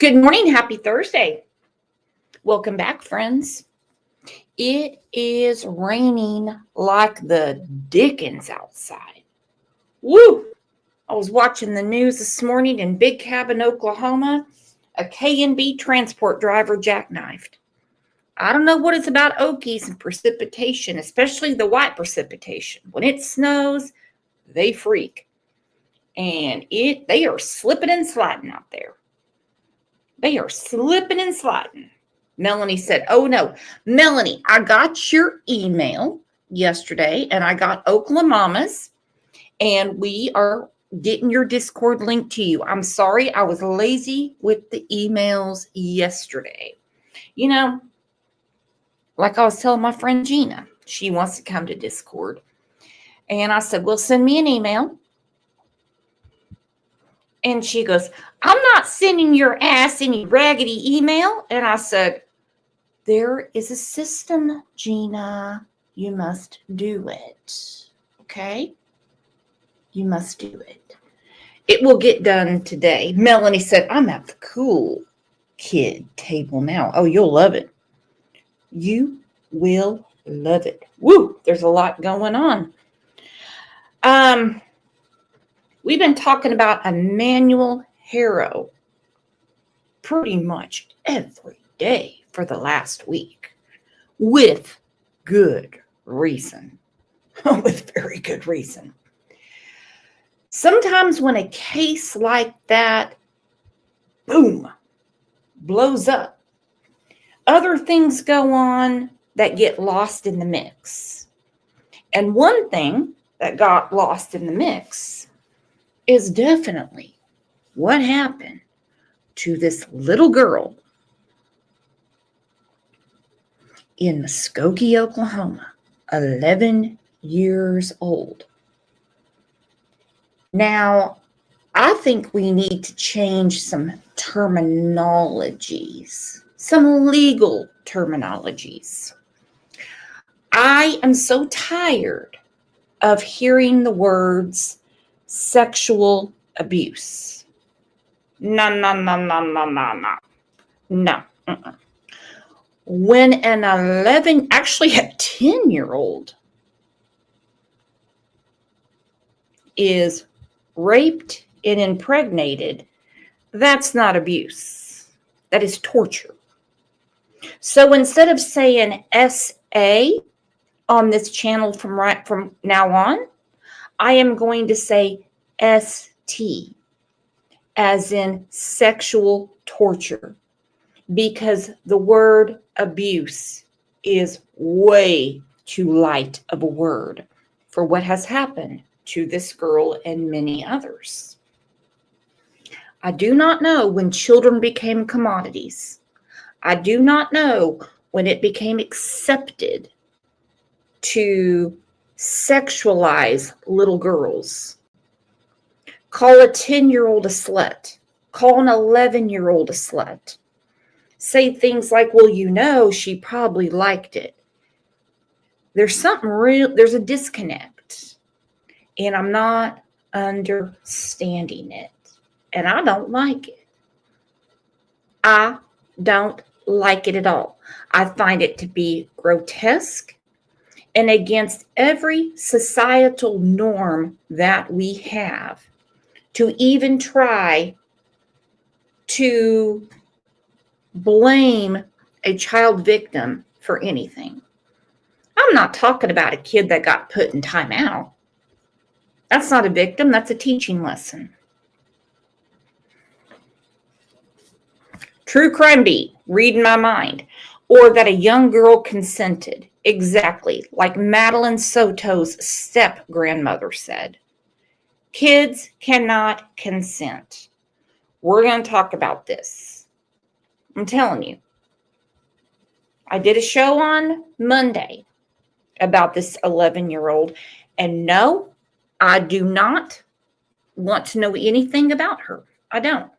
Good morning. Happy Thursday. Welcome back, friends. It is raining like the dickens outside. Woo! I was watching the news this morning in Big Cabin, Oklahoma. A K&B transport driver jackknifed. I don't know what it's about Okies and precipitation, especially the white precipitation. When it snows, they freak. And they are slipping and sliding out there. They are slipping and sliding. Melanie said, oh no, Melanie, I got your email yesterday and I got Oklahomama's and we are getting your Discord link to you. I'm sorry, I was lazy with the emails yesterday. You know, like I was telling my friend Gina, she wants to come to Discord. And I said, well, send me an email. And she goes, I'm not sending your ass any raggedy email. And I said, there is a system, Gina. You must do it. Okay? You must do it. It will get done today. Melanie said, I'm at the cool kid table now. Oh, you'll love it. You will love it. Woo! There's a lot going on. We've been talking about Emmanuel Harrow pretty much every day for the last week with good reason. With very good reason. Sometimes when a case like that, boom, blows up, other things go on that get lost in the mix. And one thing that got lost in the mix is definitely what happened to this little girl in Muskogee, Oklahoma, 11 years old. Now, I think we need to change some terminologies, some legal terminologies. I am so tired of hearing the words sexual abuse. No. When an 10-year-old is raped and impregnated, that's not abuse. That is torture. So instead of saying SA on this channel from now on, I am going to say ST, as in sexual torture, because the word abuse is way too light of a word for what has happened to this girl and many others. I do not know when children became commodities. I do not know when it became accepted to sexualize little girls. Call a 10-year-old a slut. Call an 11-year-old a slut. Say things like, well, you know, she probably liked it. There's something real, there's a disconnect. And I'm not understanding it. And I don't like it. I don't like it at all. I find it to be grotesque and against every societal norm that we have to even try to blame a child victim for anything. I'm not talking about a kid that got put in timeout. That's not a victim, that's a teaching lesson. True crime beat, reading my mind. Or that a young girl consented. Exactly, like Madeline Soto's step-grandmother said. Kids cannot consent. We're going to talk about this. I'm telling you. I did a show on Monday about this 11-year-old. And no, I do not want to know anything about her. I don't.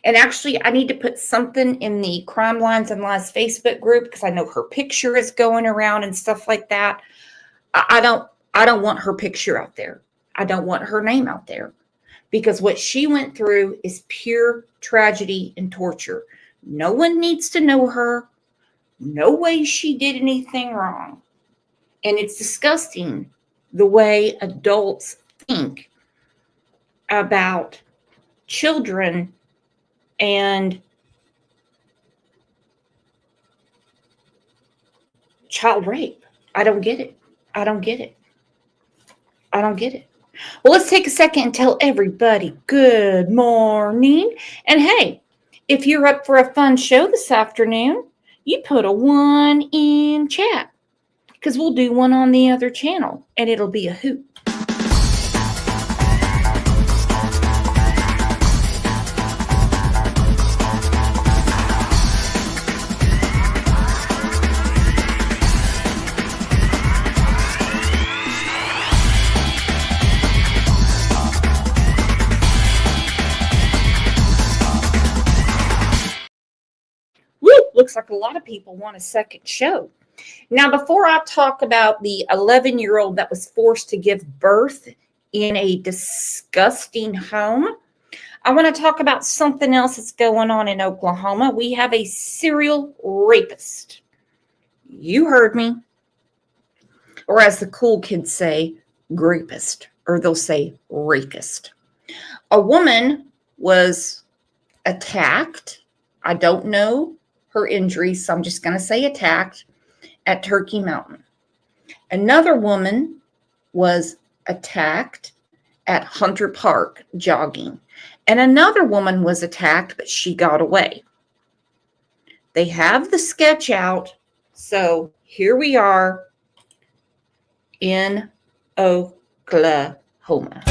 And actually, I need to put something in the Crime Lines and Lies Facebook group because I know her picture is going around and stuff like that. I don't want her picture out there. I don't want her name out there because what she went through is pure tragedy and torture. No one needs to know her. No way she did anything wrong. And it's disgusting the way adults think about children and child rape. I don't get it. I don't get it. I don't get it. Well, let's take a second and tell everybody good morning. And hey, if you're up for a fun show this afternoon, you put a 1 in chat because we'll do one on the other channel and it'll be a hoot. Looks like a lot of people want a second show. Now, before I talk about the 11-year-old that was forced to give birth in a disgusting home, I want to talk about something else that's going on in Oklahoma. We have a serial rapist. You heard me. Or as the cool kids say, grapist, or they'll say rapist. A woman was attacked. I don't know her injuries, so I'm just going to say attacked at Turkey Mountain. Another woman was attacked at Hunter Park jogging. And another woman was attacked, but she got away. They have the sketch out. So here we are in Oklahoma.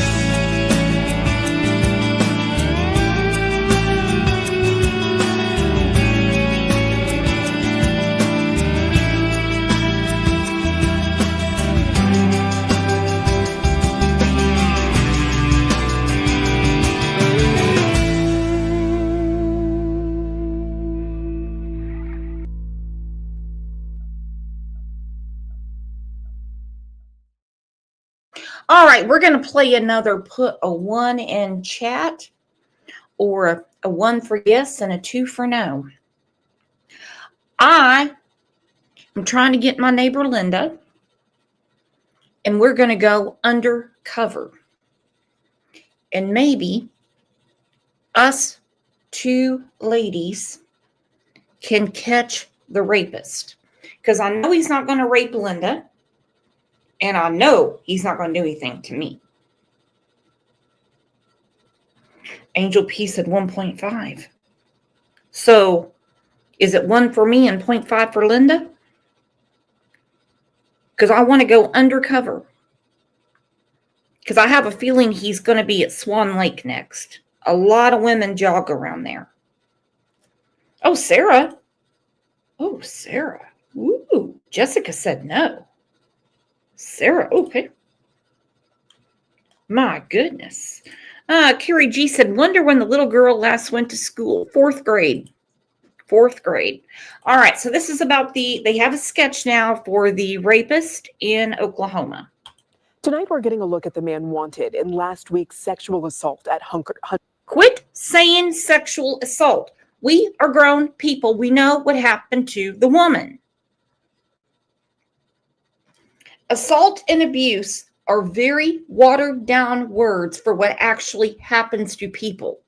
All right, we're going to play another put a 1 in chat or a 1 for yes and a 2 for no. I am trying to get my neighbor Linda, and we're going to go undercover. And maybe us 2 ladies can catch the rapist. Because I know he's not going to rape Linda. And I know he's not going to do anything to me. Angel P said 1.5. So is it 1 for me and 0.5 for Linda? Because I want to go undercover. Because I have a feeling he's going to be at Swan Lake next. A lot of women jog around there. Oh, Sarah. Oh, Sarah. Ooh, Jessica said no. Sarah, okay. My goodness. Carrie G said, wonder when the little girl last went to school. 4th grade. 4th grade. All right, so this is about they have a sketch now for the rapist in Oklahoma. Tonight, we're getting a look at the man wanted in last week's sexual assault at Hunter. Quit saying sexual assault. We are grown people. We know what happened to the woman. Assault and abuse are very watered down words for what actually happens to people.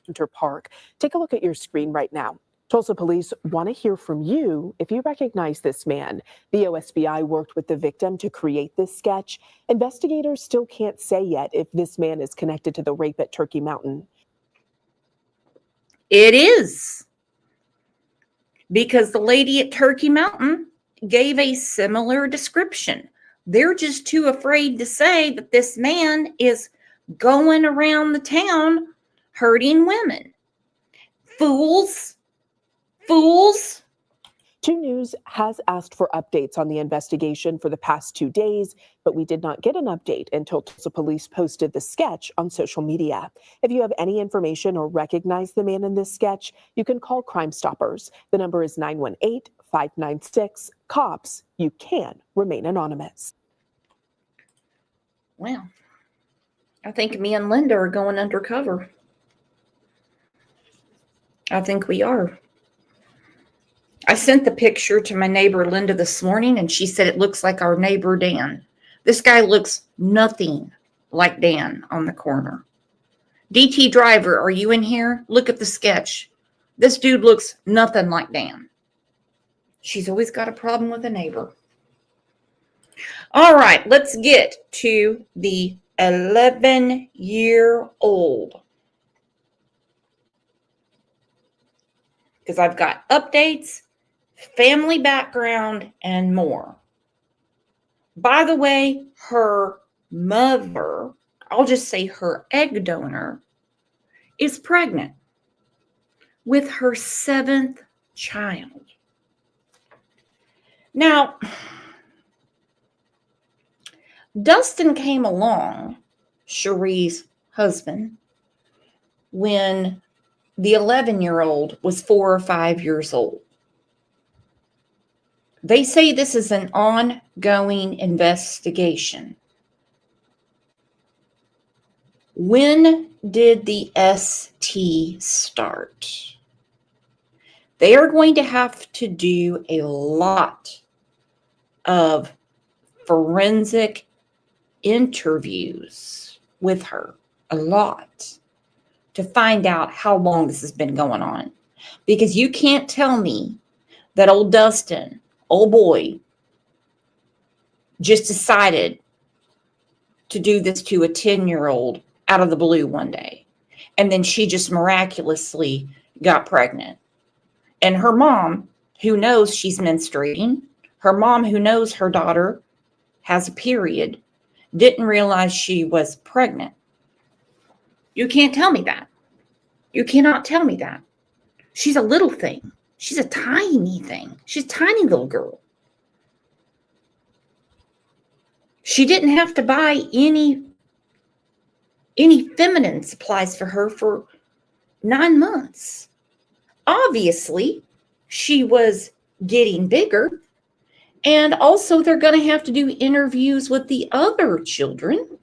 Hunter Park. Take a look at your screen right now. Tulsa police want to hear from you if you recognize this man. The OSBI worked with the victim to create this sketch. Investigators still can't say yet if this man is connected to the rape at Turkey Mountain. It is. Because the lady at Turkey Mountain gave a similar description. They're just too afraid to say that this man is going around the town hurting women. Fools. Fools. 2 News has asked for updates on the investigation for the past 2 days, but we did not get an update until Tulsa police posted the sketch on social media. If you have any information or recognize the man in this sketch, you can call Crime Stoppers. The number is 918-596-COPS. You can remain anonymous. Well, I think me and Linda are going undercover. I think we are. I sent the picture to my neighbor Linda this morning, and she said it looks like our neighbor Dan. This guy looks nothing like Dan on the corner. DT Driver, are you in here? Look at the sketch. This dude looks nothing like Dan. She's always got a problem with a neighbor. All right, let's get to the 11-year-old. Because I've got updates, family background, and more. By the way, her mother, I'll just say her egg donor, is pregnant with her 7th child. Now, Dustin came along, Cherie's husband, when the 11-year-old was 4 or 5 years old. They say this is an ongoing investigation. When did the ST start? They are going to have to do a lot of forensic interviews with her, a lot, to find out how long this has been going on. Because you can't tell me that old Dustin, old boy, just decided to do this to a 10-year-old out of the blue one day. And then she just miraculously got pregnant. And her mom, who knows she's menstruating, her mom who knows her daughter has a period, didn't realize she was pregnant. You can't tell me that. You cannot tell me that. She's a little thing. She's a tiny thing. She's a tiny little girl. She didn't have to buy any feminine supplies for her for 9 months. Obviously, she was getting bigger. And also, they're going to have to do interviews with the other children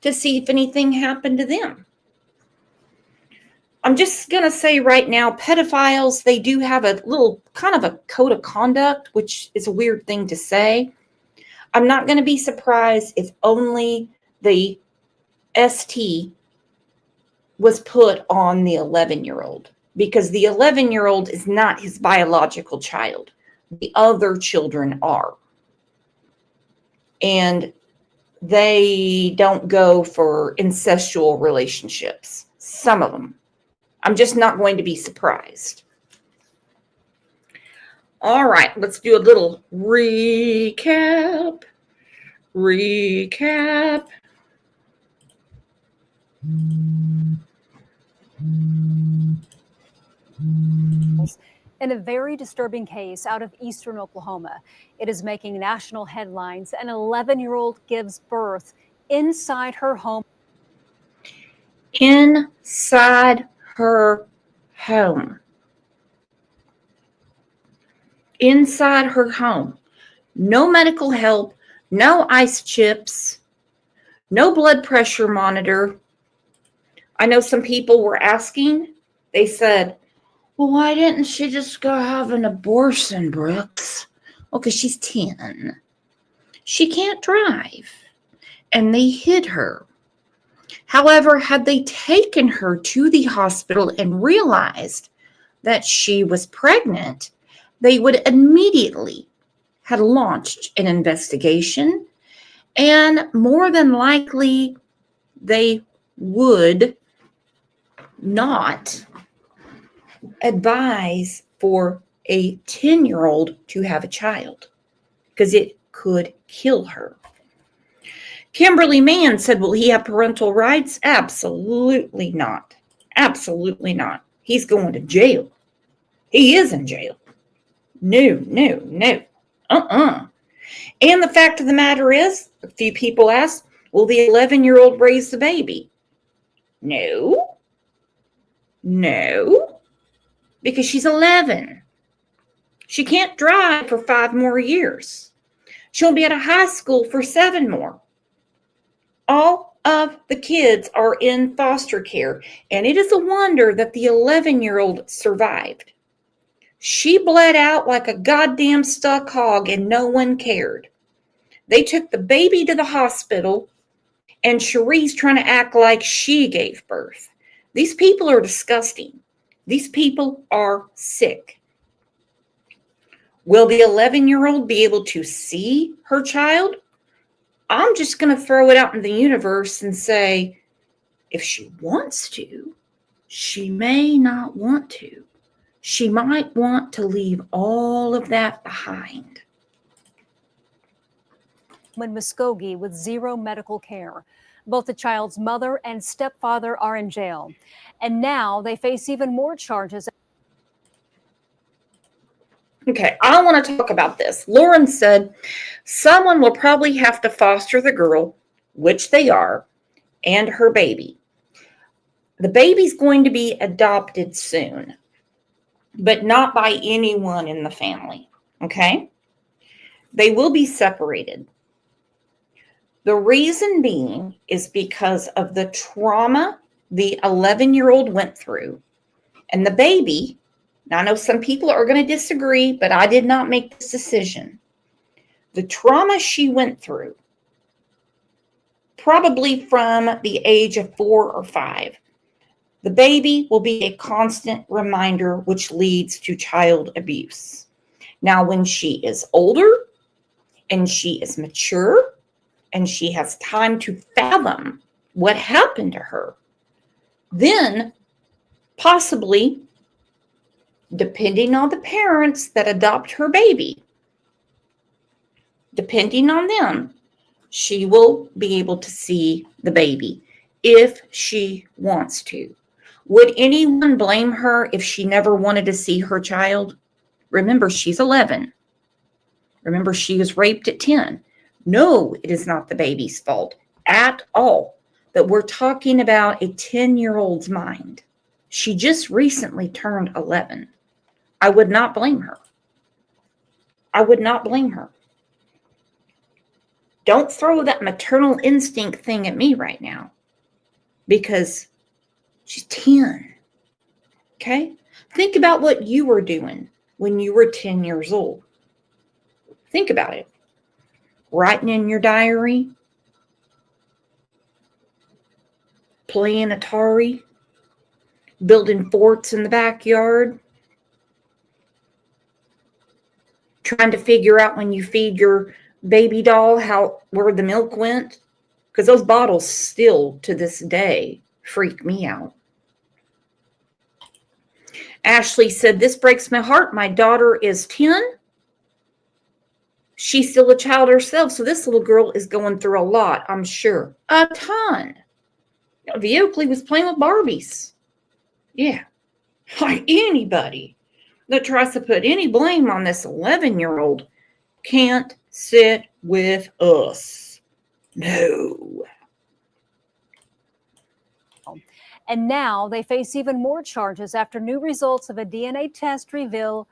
to see if anything happened to them. I'm just going to say right now, pedophiles, they do have a little kind of a code of conduct, which is a weird thing to say. I'm not going to be surprised if only the ST was put on the 11-year-old, because the 11-year-old is not his biological child. The other children are. And they don't go for incestual relationships. Some of them. I'm just not going to be surprised. All right, let's do a little recap. In a very disturbing case out of eastern Oklahoma, it is making national headlines. An 11-year-old gives birth inside her home. Inside her home. Inside her home. No medical help, no ice chips, no blood pressure monitor. I know some people were asking, they said, well, why didn't she just go have an abortion, Brooks? Well, because she's 10. She can't drive. And they hid her. However, had they taken her to the hospital and realized that she was pregnant, they would immediately have launched an investigation, and more than likely they would not advise for a 10-year-old to have a child because it could kill her. Kimberly Mann said, will he have parental rights? Absolutely not. Absolutely not. He's going to jail. He is in jail. No. And the fact of the matter is, a few people asked, will the 11-year-old raise the baby? No. Because she's 11. She can't drive for 5 more years. She'll be out of high school for 7 more. All of the kids are in foster care, and it is a wonder that the 11-year-old survived. She bled out like a goddamn stuck hog, and no one cared. They took the baby to the hospital, and Cherie's trying to act like she gave birth. These people are disgusting. These people are sick. Will the 11-year-old be able to see her child? I'm just going to throw it out in the universe and say, if she wants to, she may not want to. She might want to leave all of that behind. In Muskogee with zero medical care. Both the child's mother and stepfather are in jail. And now they face even more charges. Okay, I want to talk about this. Lauren said someone will probably have to foster the girl, which they are, and her baby. The baby's going to be adopted soon, but not by anyone in the family, okay? They will be separated. The reason being is because of the trauma the 11-year-old went through. And the baby, now I know some people are going to disagree, but I did not make this decision. The trauma she went through, probably from the age of 4 or 5, the baby will be a constant reminder, which leads to child abuse. Now, when she is older and she is mature and she has time to fathom what happened to her, then possibly, depending on the parents that adopt her baby, depending on them, she will be able to see the baby if she wants to. Would anyone blame her if she never wanted to see her child? Remember, she's 11. Remember, she was raped at 10. No, it is not the baby's fault at all. But we're talking about a 10-year-old's mind. She just recently turned 11. I would not blame her. I would not blame her. Don't throw that maternal instinct thing at me right now, because she's 10. Okay? Think about what you were doing when you were 10 years old. Think about it. Writing in your diary, playing Atari, building forts in the backyard, trying to figure out when you feed your baby doll where the milk went, because those bottles still to this day freak me out. Ashley said, this breaks my heart. My daughter is 10. She's still a child herself, so this little girl is going through a lot, I'm sure. A ton. The Oakley was playing with Barbies. Yeah. Like anybody that tries to put any blame on this 11-year-old can't sit with us. No. And now they face even more charges after new results of a DNA test reveal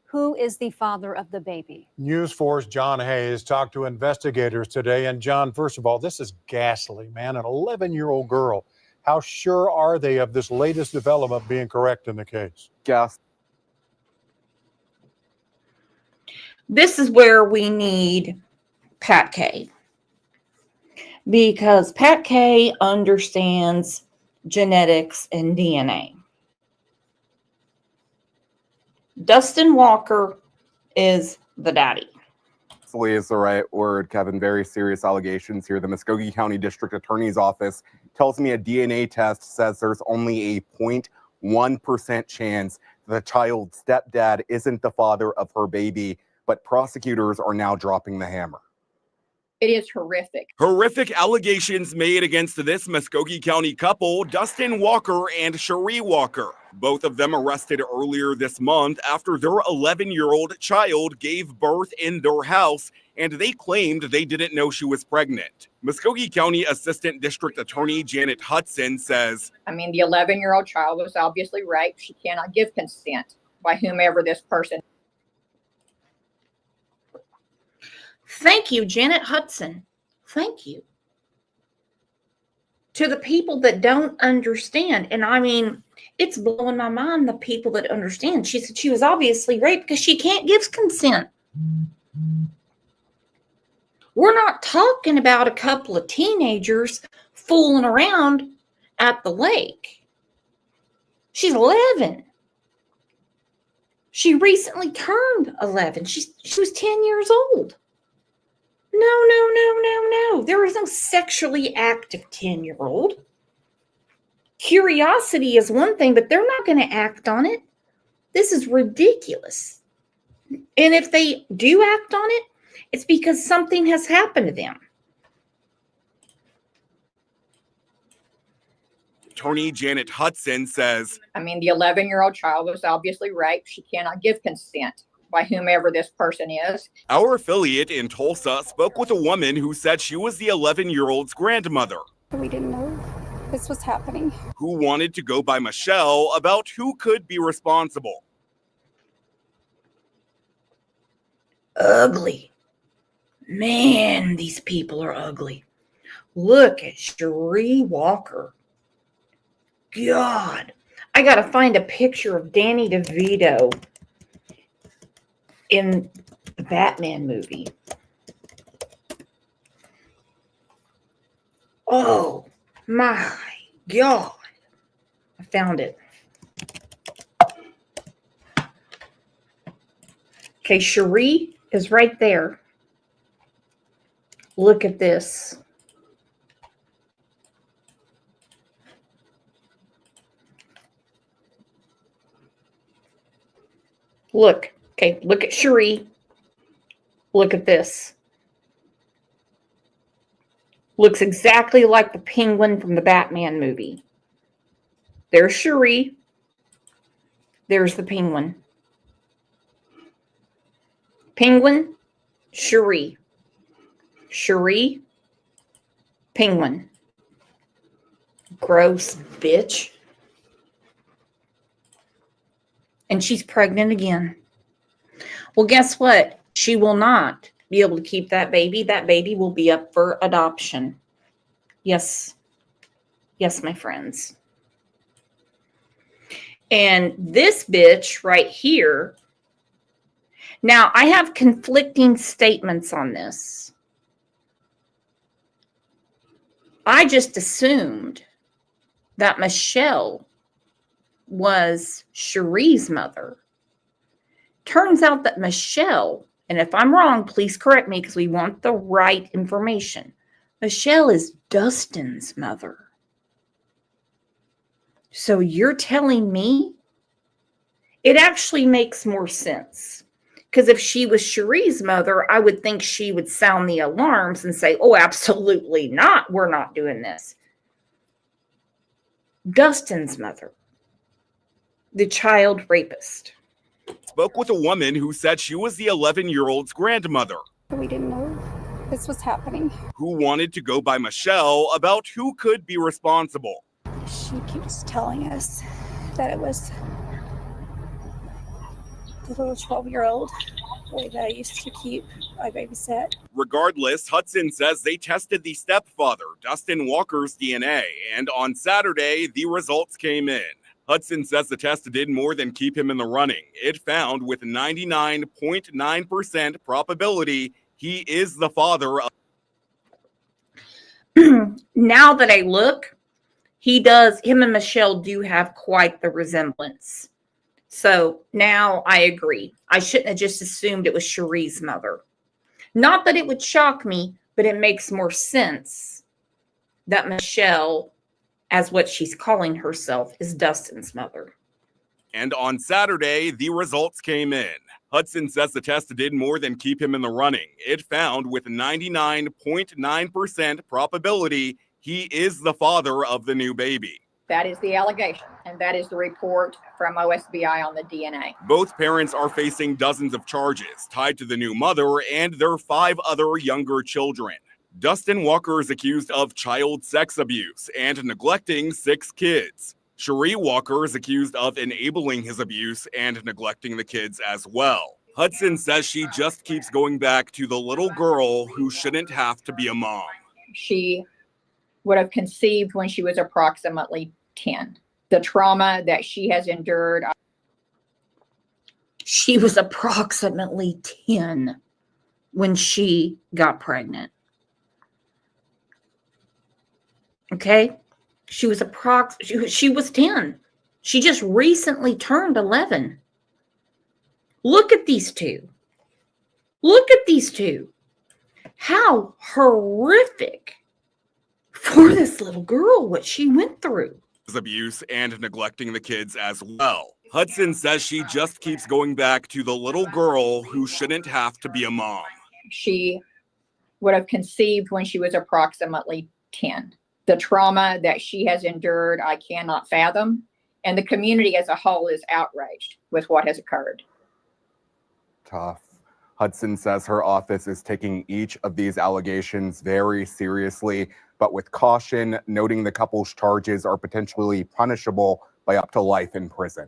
who is the father of the baby. News 4's John Hayes talked to investigators today. And John, first of all, this is ghastly, man. An 11-year-old girl. How sure are they of this latest development being correct in the case? Gas. This is where we need Pat Kay, because Pat Kay understands genetics and DNA. Dustin Walker is the daddy. Absolutely is the right word, Kevin. Very serious allegations here. The Muskogee County District Attorney's Office tells me a DNA test says there's only a 0.1% chance the child's stepdad isn't the father of her baby, but prosecutors are now dropping the hammer. It is horrific. Horrific allegations made against this Muskogee County couple, Dustin Walker and Cherie Walker. Both of them arrested earlier this month after their 11-year-old child gave birth in their house, and they claimed they didn't know she was pregnant. Muskogee County Assistant District Attorney Janet Hudson says, I mean, the 11-year-old child was obviously raped. She cannot give consent by whomever this person. Thank you, Janet Hudson. Thank you. to the people that don't understand. And I mean, it's blowing my mind, the people that understand. She said she was obviously raped because she can't give consent. We're not talking about a couple of teenagers fooling around at the lake. She's 11. She recently turned 11. She was 10 years old. No. There is no sexually active 10-year-old. Curiosity is one thing, but they're not going to act on it. This is ridiculous. And if they do act on it, it's because something has happened to them. Attorney Janet Hudson says, I mean, the 11-year-old child was obviously raped. She cannot give consent by whomever this person is. Our affiliate in Tulsa spoke with a woman who said she was the 11-year-old's grandmother. We didn't know this was happening. Who wanted to go by Michelle about who could be responsible. Ugly. Man, these people are ugly. Look at Cherie Walker. God, I got to find a picture of Danny DeVito in the Batman movie. Oh my God. I found it. Okay, Cherie is right there. Look at this. Look. Okay, look at Cherie. Look at this. Looks exactly like the penguin from the Batman movie. There's Cherie. There's the penguin. Penguin, Cherie. Cherie, penguin. Gross bitch. And she's pregnant again. Well, guess what? She will not be able to keep that baby. That baby will be up for adoption. Yes. Yes, my friends. And this bitch right here. Now, I have conflicting statements on this. I just assumed that Michelle was Cherie's mother. Turns out that Michelle, and if I'm wrong, please correct me because we want the right information. Michelle is Dustin's mother. So you're telling me it actually makes more sense. Because if she was Cherie's mother, I would think she would sound the alarms and say, oh, absolutely not. We're not doing this. Dustin's mother, the child rapist. Spoke with a woman who said she was the 11-year-old's grandmother. We didn't know this was happening. Who wanted to go by Michelle about who could be responsible. She keeps telling us that it was the little 12-year-old boy that I used to keep. I babysat. Regardless, Hudson says they tested the stepfather, Dustin Walker's DNA, and on Saturday, the results came in. Hudson says the test did more than keep him in the running. It found with 99.9% probability he is the father of. Now that I look, him and Michelle do have quite the resemblance. So now I agree. I shouldn't have just assumed it was Cherie's mother. Not that it would shock me, but it makes more sense that Michelle, as what she's calling herself, is Dustin's mother. And on Saturday, the results came in. Hudson says the test did more than keep him in the running. It found with 99.9% probability he is the father of the new baby. That is the allegation, and that is the report from OSBI on the DNA. Both parents are facing dozens of charges tied to the new mother and their 5 other younger children. Dustin Walker is accused of child sex abuse and neglecting 6 kids. Cherie Walker is accused of enabling his abuse and neglecting the kids as well. Hudson says she just keeps going back to the little girl who shouldn't have to be a mom. She would have conceived when she was approximately 10. The trauma that she has endured. She was approximately 10 when she got pregnant. Okay? She was she was 10. She just recently turned 11. Look at these two. Look at these two. How horrific for this little girl what she went through. Abuse and neglecting the kids as well. Hudson says she just keeps going back to the little girl who shouldn't have to be a mom. She would have conceived when she was approximately 10. The trauma that she has endured, I cannot fathom. And the community as a whole is outraged with what has occurred. Tough. Hudson says her office is taking each of these allegations very seriously, but with caution, noting the couple's charges are potentially punishable by up to life in prison.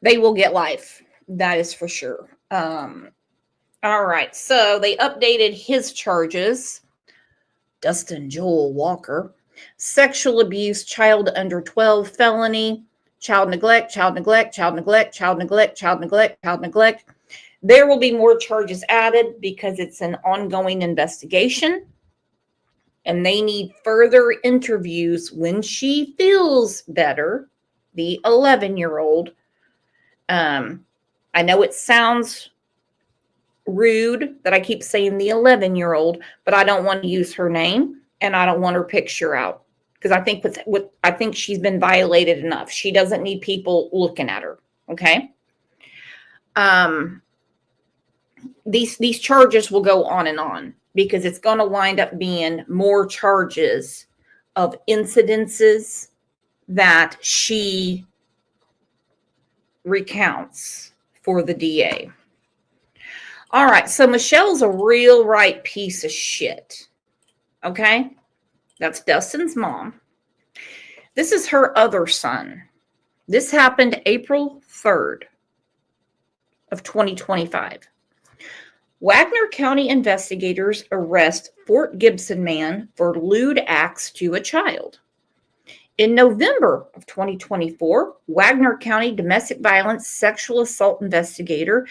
They will get life. That is for sure. All right. So they updated his charges. Dustin Joel Walker, sexual abuse, child under 12 felony, child neglect, child neglect, child neglect, child neglect, child neglect, child neglect. There will be more charges added because it's an ongoing investigation and they need further interviews when she feels better, the 11-year-old. I know it sounds rude that I keep saying the 11-year-old, but I don't want to use her name and I don't want her picture out because I think she's been violated enough. She doesn't need people looking at her. Okay. These charges will go on because it's going to wind up being more charges of incidences that she recounts for the DA. All right, so Michelle's a real right piece of shit. Okay? That's Dustin's mom. This is her other son. This happened April 3rd of 2025. Wagner County investigators arrest Fort Gibson man for lewd acts to a child. In November of 2024, Wagner County domestic violence sexual assault investigator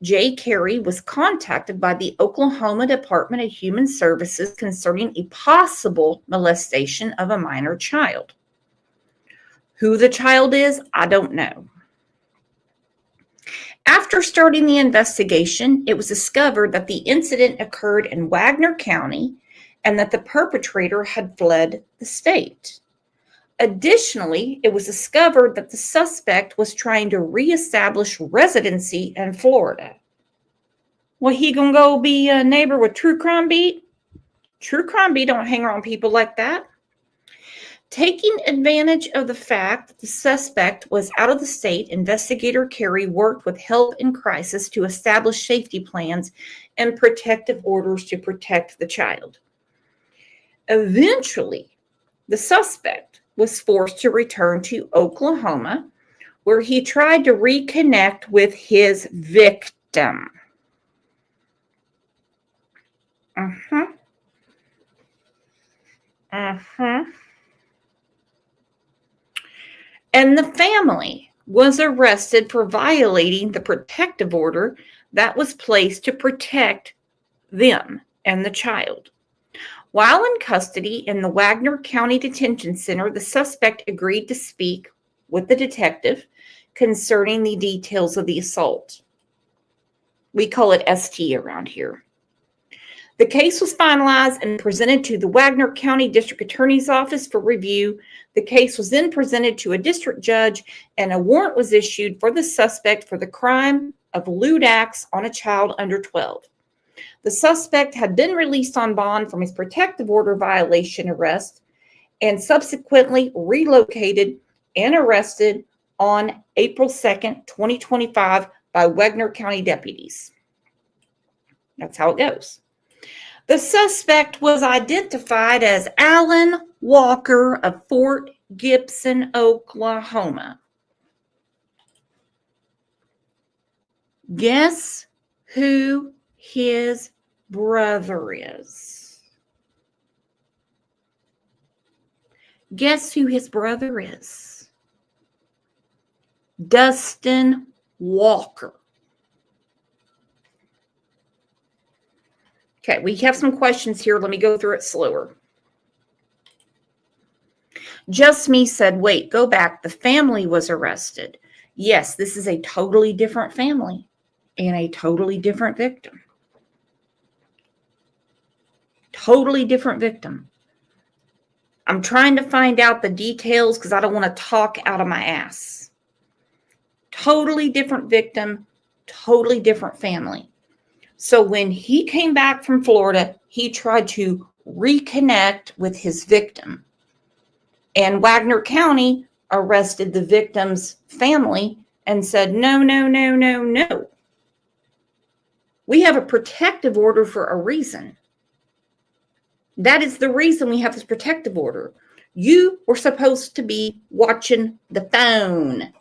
Jay Carey was contacted by the Oklahoma Department of Human Services concerning a possible molestation of a minor child. Who the child is, I don't know. After starting the investigation, it was discovered that the incident occurred in Wagner County and that the perpetrator had fled the state. Additionally, it was discovered that the suspect was trying to reestablish residency in Florida. Well, he gonna go be a neighbor with True Crime Beat? True Crime Beat don't hang around people like that. Taking advantage of the fact that the suspect was out of the state, investigator Carey worked with Help in Crisis to establish safety plans and protective orders to protect the child. Eventually, the suspect was forced to return to Oklahoma, where he tried to reconnect with his victim. And the family was arrested for violating the protective order that was placed to protect them and the child. While in custody in the Wagner County Detention Center, the suspect agreed to speak with the detective concerning the details of the assault. We call it ST around here. The case was finalized and presented to the Wagner County District Attorney's Office for review. The case was then presented to a district judge, and a warrant was issued for the suspect for the crime of lewd acts on a child under 12. The suspect had been released on bond from his protective order violation arrest and subsequently relocated and arrested on April 2nd, 2025 by Wagner County deputies. That's how it goes. The suspect was identified as Alan Walker of Fort Gibson, Oklahoma. Guess who his brother is? Guess who his brother is? Dustin Walker. Okay, we have some questions here. Let me go through it slower. Just Me said, wait, go back. The family was arrested. Yes, this is a totally different family and a totally different victim. Totally different victim. I'm trying to find out the details because I don't want to talk out of my ass. Totally different victim, totally different family. So when he came back from Florida, he tried to reconnect with his victim. And Wagner County arrested the victim's family and said, no, no, no, no, no. We have a protective order for a reason. That is the reason we have this protective order. You were supposed to be watching the phone.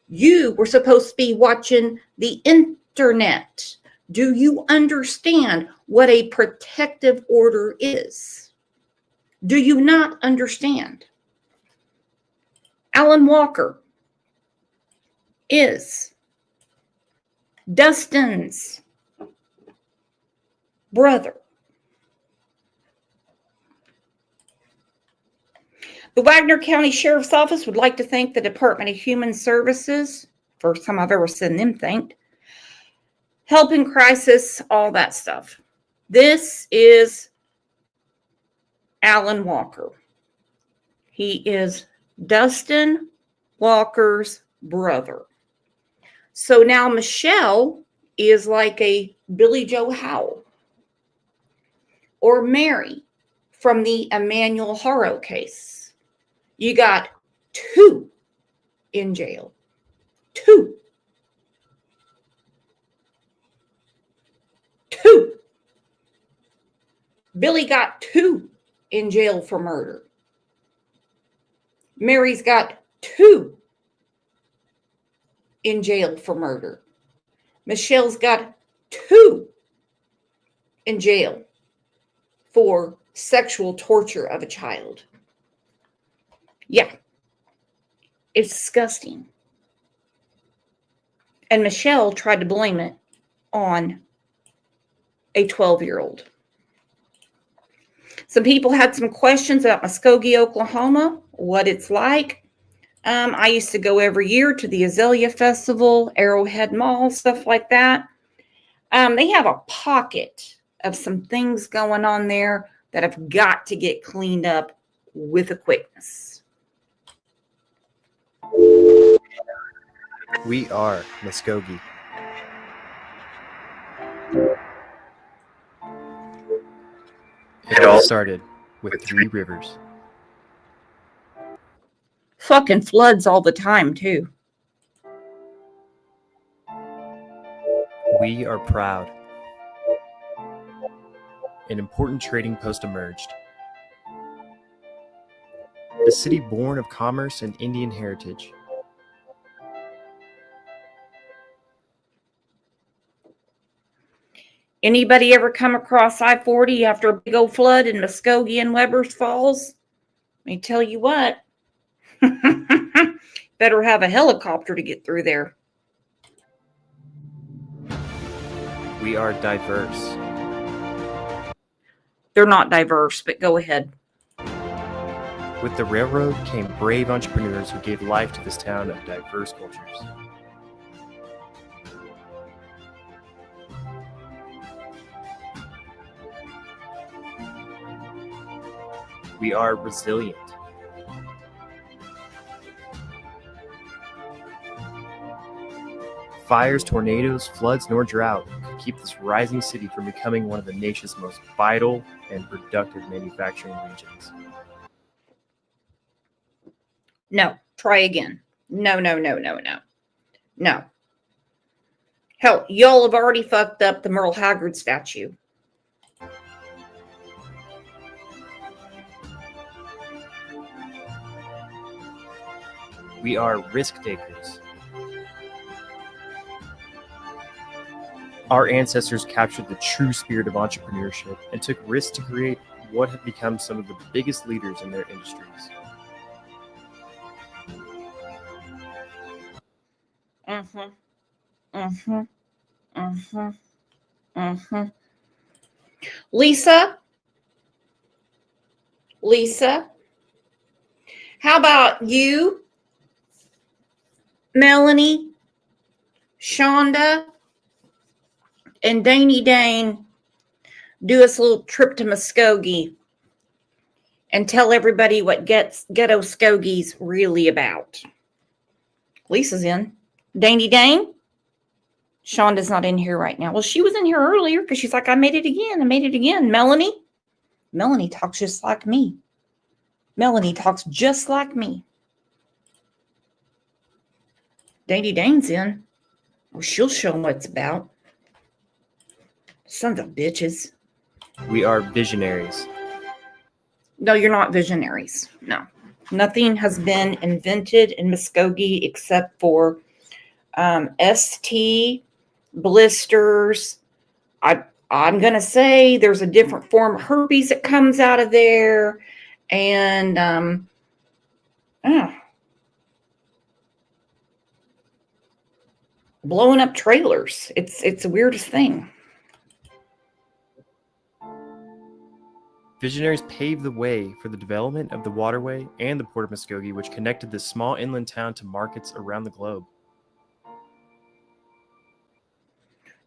You were supposed to be watching the internet. Do you understand what a protective order is? Do you not understand? Alan Walker is Dustin's brother. The Wagner County Sheriff's Office would like to thank the Department of Human Services. First time I've ever seen them thanked. Help in crisis, all that stuff. This is Alan Walker. He is Dustin Walker's brother. So now Michelle is like a Billy Joe Howell or Mary from the Emmanuel Haro case. You got two in jail. Two. Billy got 2 in jail for murder. Mary's got 2 in jail for murder. Michelle's got 2 in jail for sexual torture of a child. Yeah, it's disgusting. And Michelle tried to blame it on a 12-year-old. Some people had some questions about Muskogee, Oklahoma, what it's like. I used to go every year to the Azalea Festival, Arrowhead Mall, stuff like that. They have a pocket of some things going on there that have got to get cleaned up with a quickness. We are Muskogee. It all started with 3 rivers. Fucking floods all the time, too. We are proud. An important trading post emerged. A city born of commerce and Indian heritage. Anybody ever come across I-40 after a big old flood in Muskogee and Weber's Falls? Let me tell you what. Better have a helicopter to get through there. We are diverse. They're not diverse, but go ahead. With the railroad came brave entrepreneurs who gave life to this town of diverse cultures. We are resilient. Fires, tornadoes, floods, nor drought could keep this rising city from becoming one of the nation's most vital and productive manufacturing regions. No, try again. No. No. Hell, y'all have already fucked up the Merle Haggard statue. We are risk takers. Our ancestors captured the true spirit of entrepreneurship and took risks to create what have become some of the biggest leaders in their industries. Mm-hmm. Mm-hmm. Mm-hmm. Mm-hmm. Lisa, how about you, Melanie, Shonda, and Danny Dane do us a little trip to Muskogee and tell everybody what Ghetto Skogie's really about? Lisa's in. Danny Dane? Shonda's not in here right now. Well, she was in here earlier because she's like, I made it again. Melanie talks just like me. Danny Dane's in. Well, she'll show them what it's about. Sons of bitches. We are visionaries. No, you're not visionaries. No. Nothing has been invented in Muskogee except for ST, blisters. I'm going to say there's a different form of herpes that comes out of there. And blowing up trailers. It's the weirdest thing. Visionaries paved the way for the development of the waterway and the Port of Muskogee, which connected this small inland town to markets around the globe.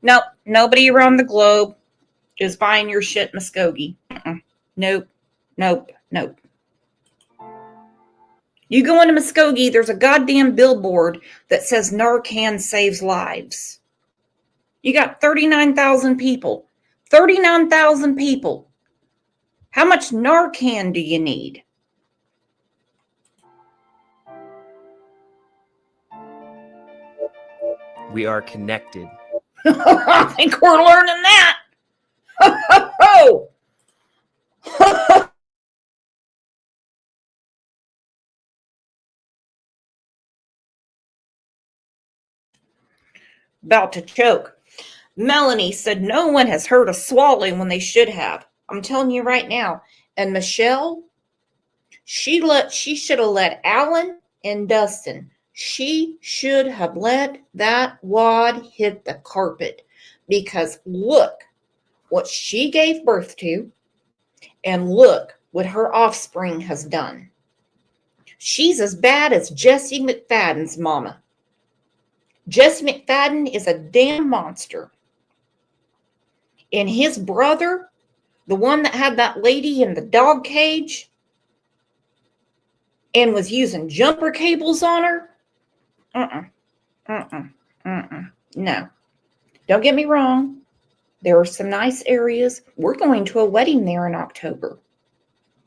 Nope, nobody around the globe is buying your shit, Muskogee. Nope. You go into Muskogee, there's a goddamn billboard that says Narcan saves lives. You got 39,000 people. 39,000 people. How much Narcan do you need? We are connected. I think we're learning that. About to choke. Melanie said no one has heard of swallowing when they should have. I'm telling you right now. And Michelle, she should have let Alan and Dustin. She should have let that wad hit the carpet, because look what she gave birth to, and look what her offspring has done. She's as bad as Jesse McFadden's mama. Jesse McFadden is a damn monster. And his brother, the one that had that lady in the dog cage and was using jumper cables on her. No. Don't get me wrong. There are some nice areas. We're going to a wedding there in October.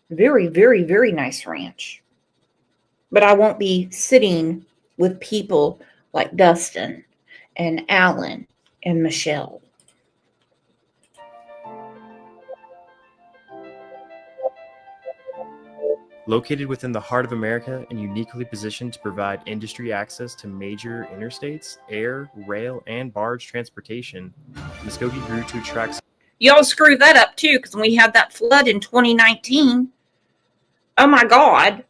Very, very, very nice ranch. But I won't be sitting with people like Dustin and Alan and Michelle. Located within the heart of America and uniquely positioned to provide industry access to major interstates, air, rail, and barge transportation, Muskogee grew to attract. Y'all screwed that up too, because when we had that flood in 2019, oh my God,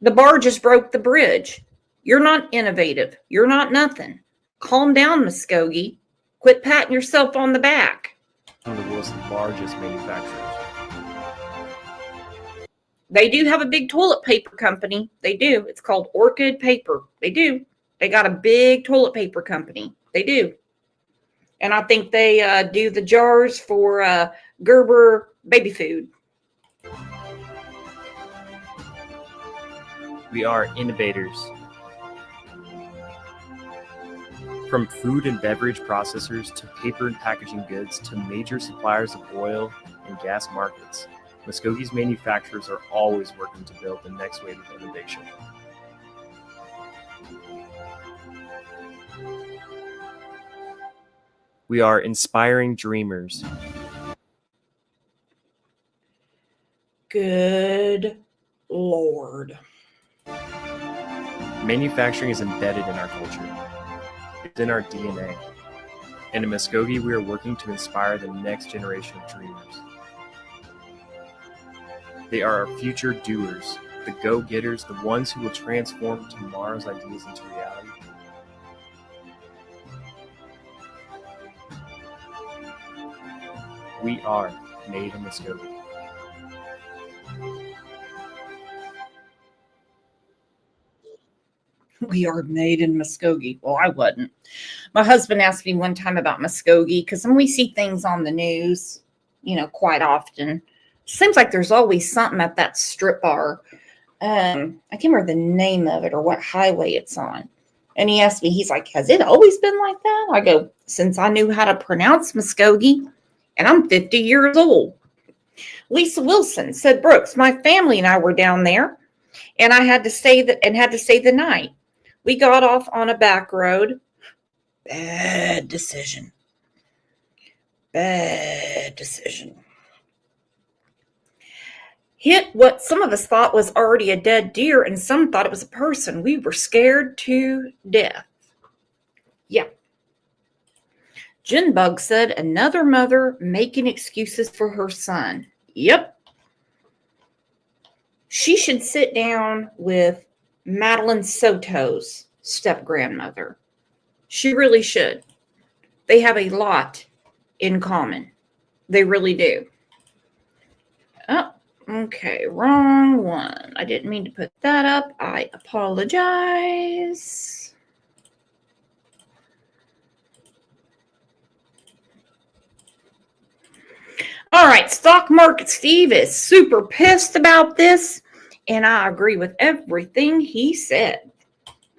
the barges broke the bridge. You're not innovative. You're not nothing. Calm down, Muskogee. Quit patting yourself on the back. One of the world's largest manufacturers. They do have a big toilet paper company. They do. It's called Orchid Paper. They do. They got a big toilet paper company. They do. And I think they do the jars for Gerber baby food. We are innovators. From food and beverage processors to paper and packaging goods to major suppliers of oil and gas markets, Muskogee's manufacturers are always working to build the next wave of innovation. We are inspiring dreamers. Good Lord. Manufacturing is embedded in our culture. It's in our DNA. And in Muskogee, we are working to inspire the next generation of dreamers. They are our future doers, the go-getters, the ones who will transform tomorrow's ideas into reality. We are made in Muskogee. We are made in Muskogee. Well, I wasn't. My husband asked me one time about Muskogee because when we see things on the news, quite often, seems like there's always something at that strip bar. I can't remember the name of it or what highway it's on. And he asked me, he's like, has it always been like that? I go, since I knew how to pronounce Muskogee, and I'm 50 years old. Lisa Wilson said, Brooks, my family and I were down there, and I had to stay the night. We got off on a back road. Bad decision. Bad decision. Hit what some of us thought was already a dead deer, and some thought it was a person. We were scared to death. Yeah. Jinbug said, another mother making excuses for her son. Yep. She should sit down with Madeline Soto's step-grandmother. She really should. They have a lot in common. They really do. Oh, okay, wrong one. I didn't mean to put that up. I apologize. All right, Stock Market Steve is super pissed about this, and I agree with everything he said.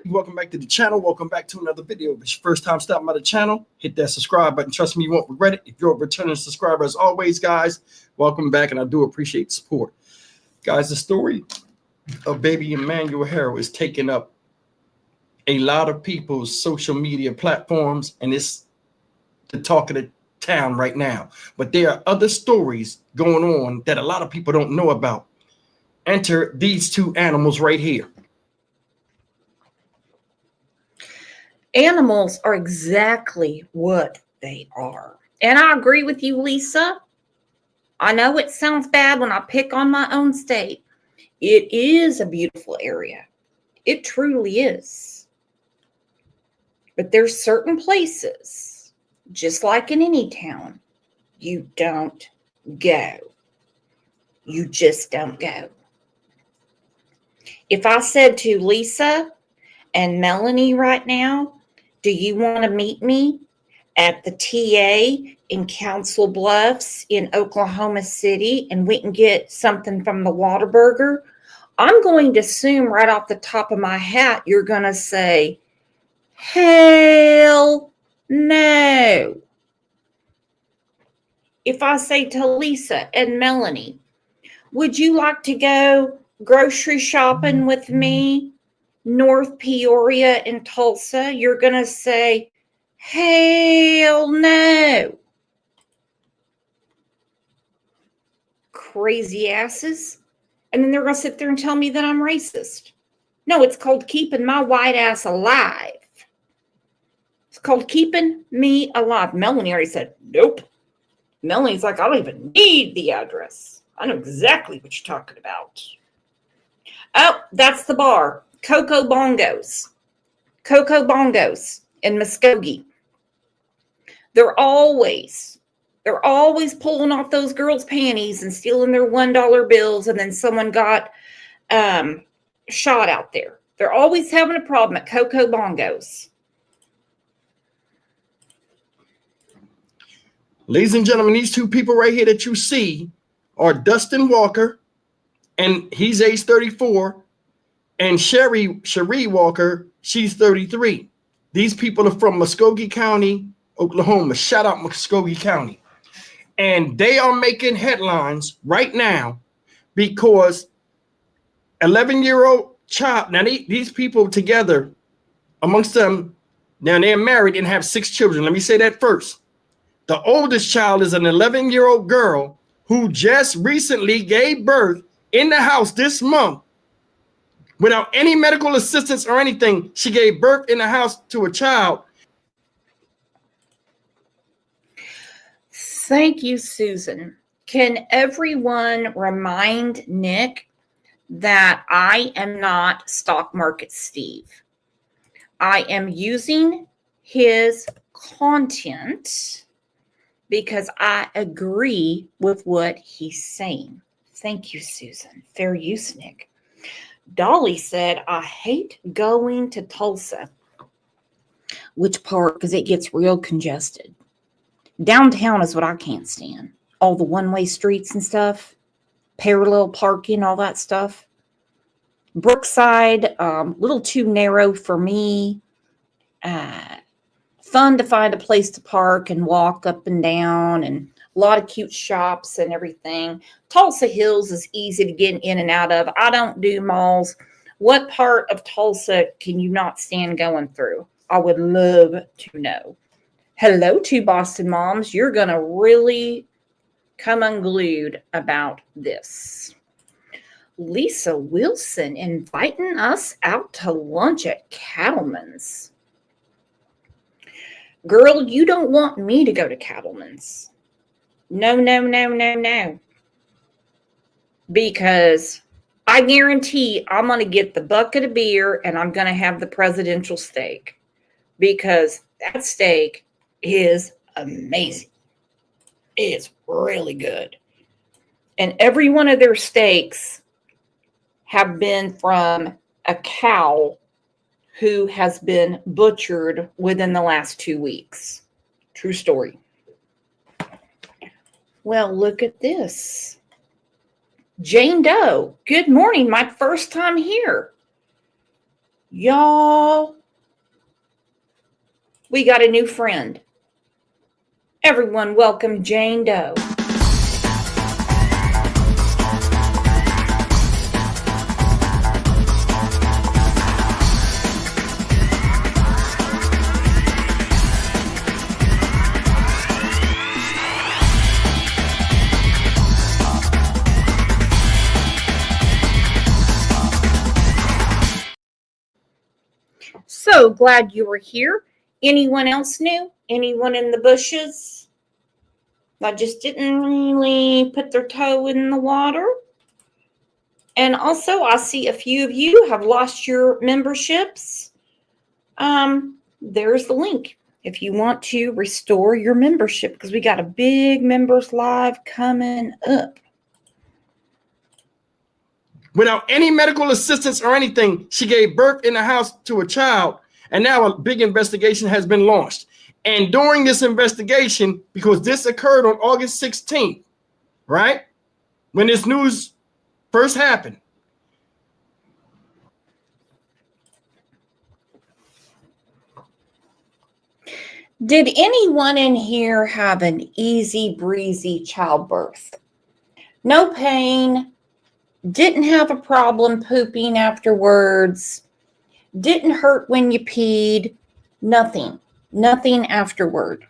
Welcome back to the channel. Welcome back to another video. If it's your first time stopping by the channel, hit that subscribe button. Trust me, you won't regret it. If you're a returning subscriber, as always, guys, welcome back, and I do appreciate the support. Guys, the story of baby Emmanuel Harrell is taking up a lot of people's social media platforms, and it's the talk of the town right now. But there are other stories going on that a lot of people don't know about. Enter these two animals right here. Animals are exactly what they are. And I agree with you, Lisa. I know it sounds bad when I pick on my own state. It is a beautiful area. It truly is. But there's certain places, just like in any town, you don't go. You just don't go. If I said to Lisa and Melanie right now, do you want to meet me at the TA in Council Bluffs in Oklahoma City and we can get something from the Whataburger? I'm going to assume right off the top of my hat, you're going to say, hell no. If I say to Lisa and Melanie, would you like to go grocery shopping with me? North Peoria and Tulsa, you're going to say, hell no. Crazy asses. And then they're going to sit there and tell me that I'm racist. No, it's called keeping my white ass alive. It's called keeping me alive. Melanie already said, nope. Melanie's like, I don't even need the address. I know exactly what you're talking about. Oh, that's the bar. Coco Bongos in Muskogee. They're always pulling off those girls' panties and stealing their $1 bills, and then someone got shot out there. They're always having a problem at Coco Bongos. Ladies and gentlemen, these two people right here that you see are Dustin Walker, and he's age 34, and Cherie Walker, she's 33. These people are from Muskogee County, Oklahoma. Shout out Muskogee County. And they are making headlines right now because 11-year-old child, now these people together, amongst them, now they're married and have 6 children. Let me say that first. The oldest child is an 11-year-old girl who just recently gave birth in the house this month. Without any medical assistance or anything, she gave birth in the house to a child. Thank you, Susan. Can everyone remind Nick that I am not Stock Market Steve? I am using his content because I agree with what he's saying. Thank you, Susan. Fair use, Nick. Dolly said, I hate going to Tulsa. Which part? Because it gets real congested. Downtown is what I can't stand. All the one-way streets and stuff, parallel parking, all that stuff. Brookside, little too narrow for me. Fun to find a place to park and walk up and down, and a lot of cute shops and everything. Tulsa Hills is easy to get in and out of. I don't do malls. What part of Tulsa can you not stand going through? I would love to know. Hello, two Boston moms. You're going to really come unglued about this. Lisa Wilson inviting us out to lunch at Cattleman's. Girl, you don't want me to go to Cattleman's. No, no, no, no, no. Because I guarantee I'm going to get the bucket of beer and I'm going to have the presidential steak. Because that steak is amazing. It's really good. And every one of their steaks have been from a cow who has been butchered within the last 2 weeks. True story. Well, look at this. Jane Doe, good morning. My first time here. Y'all, we got a new friend. Everyone welcome Jane Doe. So glad you were here. Anyone else new? Anyone in the bushes that just didn't really put their toe in the water? And also, I see a few of you have lost your memberships. There's the link if you want to restore your membership, because we got a big members live coming up. Without any medical assistance or anything, she gave birth in the house to a child, and now a big investigation has been launched. And during this investigation, because this occurred on August 16th, right? When this news first happened. Did anyone in here have an easy breezy childbirth? No pain, didn't have a problem pooping afterwards, didn't hurt when you peed, nothing afterward.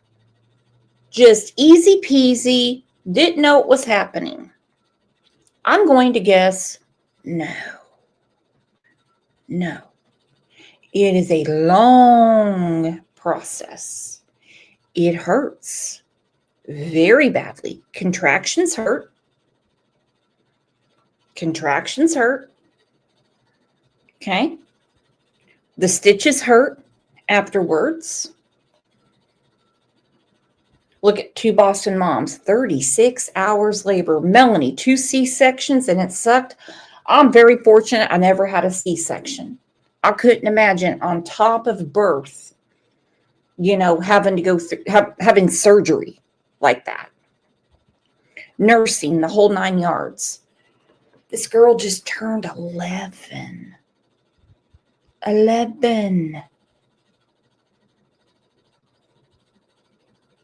Just easy peasy, didn't know what was happening. I'm going to guess no. No. It is a long process. It hurts very badly. Contractions hurt. Contractions hurt. Okay. The stitches hurt afterwards. Look at two Boston moms, 36 hours labor. Melanie, 2 C-sections and it sucked. I'm very fortunate I never had a C-section. I couldn't imagine on top of birth, you know, having to go through, having surgery like that. Nursing, the whole 9 yards. This girl just turned 11. 11.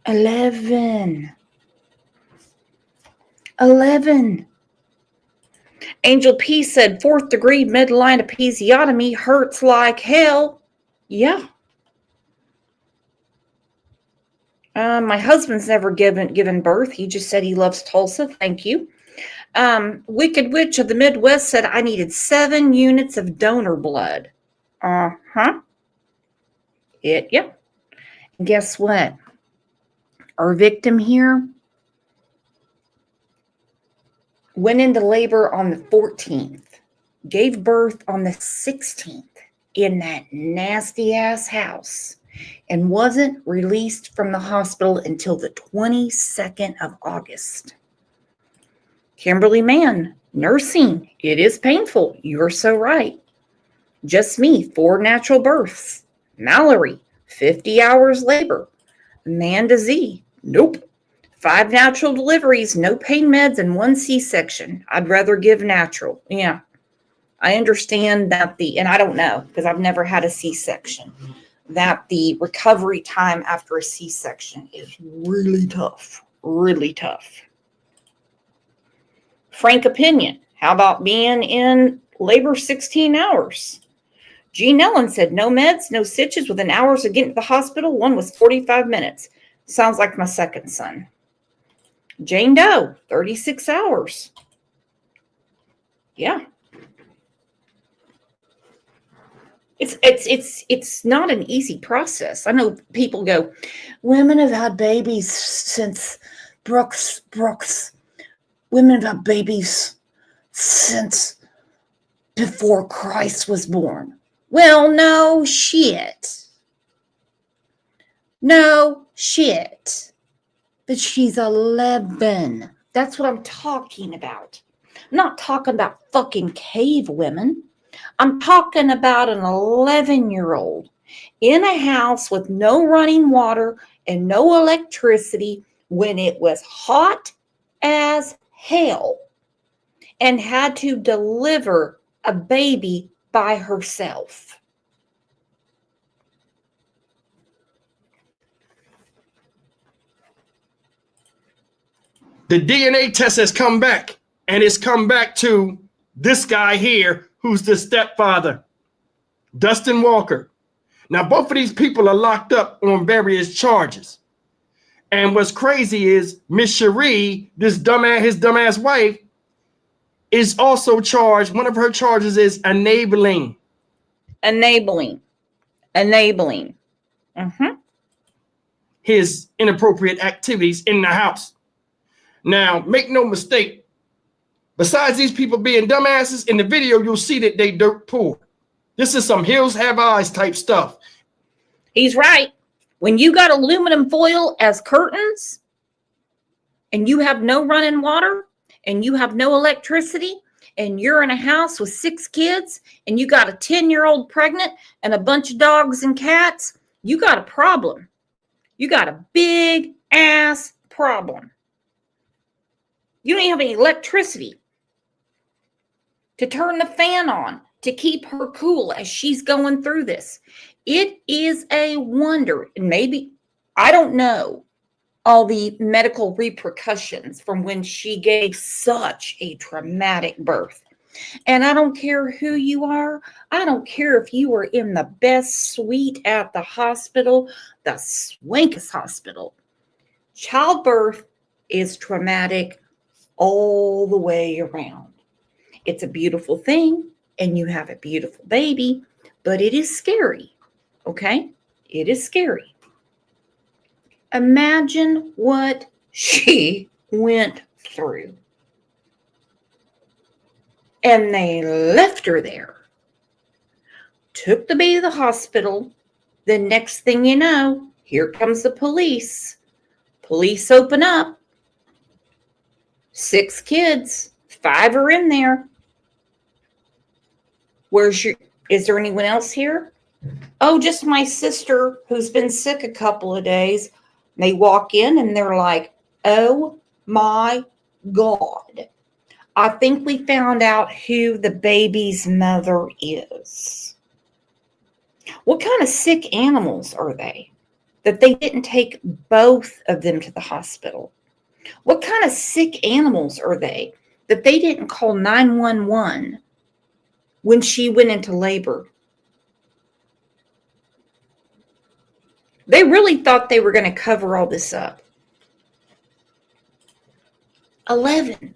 11. 11. Angel P said 4th degree midline episiotomy hurts like hell. Yeah. My husband's never given birth. He just said he loves Tulsa. Thank you. Wicked Witch of the Midwest said I needed 7 units of donor blood. Yeah. And guess what? Our victim here, went into labor on the 14th, gave birth on the 16th in that nasty ass house, and wasn't released from the hospital until the 22nd of August. Kimberly Mann, nursing, it is painful. You're so right. Just me, 4 natural births. Mallory, 50 hours labor. Amanda Z, nope. 5 natural deliveries, no pain meds, and 1 C-section. I'd rather give natural. Yeah, I understand that and I don't know because I've never had a C-section, that the recovery time after a C-section is really tough, really tough. Frank opinion, how about being in labor 16 hours? Jean Ellen said, no meds, no stitches within hours of getting to the hospital. One was 45 minutes. Sounds like my second son. Jane Doe, 36 hours. Yeah. It's not an easy process. I know people go, women have had babies since Brooks. Women have had babies since before Christ was born. Well, no shit. No shit. But she's 11. That's what I'm talking about. I'm not talking about fucking cave women. I'm talking about an 11-year-old in a house with no running water and no electricity when it was hot as hell and had to deliver a baby by herself. The DNA test has come back, and it's come back to this guy here, who's the stepfather, Dustin Walker. Now, both of these people are locked up on various charges. And what's crazy is Miss Cherie, his dumbass wife, is also charged. One of her charges is enabling. His inappropriate activities in the house. Now, make no mistake, besides these people being dumbasses, in the video, you'll see that they dirt poor. This is some hills have eyes type stuff. He's right. When you got aluminum foil as curtains and you have no running water and you have no electricity and you're in a house with 6 kids and you got a 10-year-old pregnant and a bunch of dogs and cats, you got a problem. You got a big ass problem. You don't even have any electricity to turn the fan on to keep her cool as she's going through this. It is a wonder. And maybe, I don't know all the medical repercussions from when she gave such a traumatic birth. And I don't care who you are. I don't care if you were in the best suite at the hospital, the swankiest hospital. Childbirth is traumatic all the way around. It's a beautiful thing, and you have a beautiful baby, but it is scary, okay? It is scary. Imagine what she went through. And they left her there. Took the baby to the hospital. The next thing you know, here comes the police. Police open up. 6 kids. 5 are in there. Is there anyone else here? Oh, just my sister who's been sick a couple of days. They walk in and they're like, oh my God. I think we found out who the baby's mother is. What kind of sick animals are they that they didn't take both of them to the hospital? What kind of sick animals are they that they didn't call 911 when she went into labor? They really thought they were going to cover all this up. 11.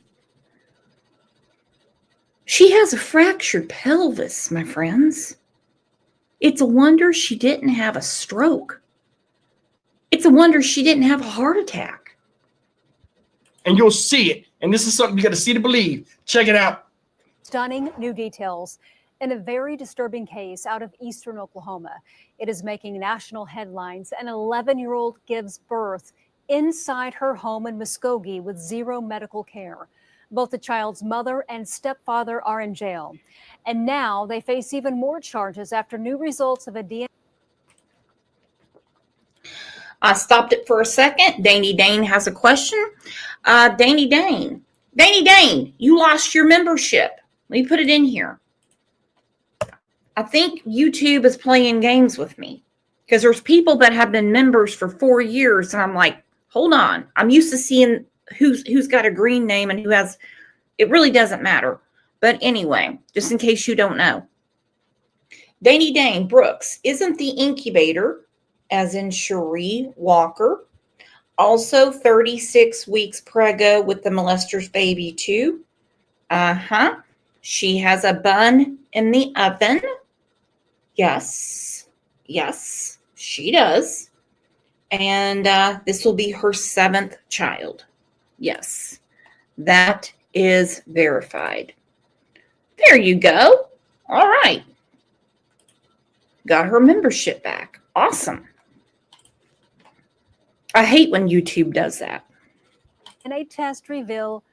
She has a fractured pelvis, my friends. It's a wonder she didn't have a stroke. It's a wonder she didn't have a heart attack. And you'll see it. And this is something you got to see to believe. Check it out. Stunning new details in a very disturbing case out of eastern Oklahoma. It is making national headlines. An 11-year-old gives birth inside her home in Muskogee with zero medical care. Both the child's mother and stepfather are in jail. And now they face even more charges after new results of a DNA. I stopped it for a second. Danny Dane has a question. Danny Dane, you lost your membership. Let me put it in here. I think YouTube is playing games with me because there's people that have been members for 4 years, and I'm like, hold on. I'm used to seeing who's got a green name and who has. It really doesn't matter. But anyway, just in case you don't know, Danny Dane Brooks isn't the incubator, as in Cherie Walker, also 36 weeks preggo with the molester's baby too. She has a bun in the oven. Yes, she does. And this will be her 7th child. Yes, that is verified. There you go. All right. Got her membership back. Awesome. I hate when YouTube does that. DNA test reveal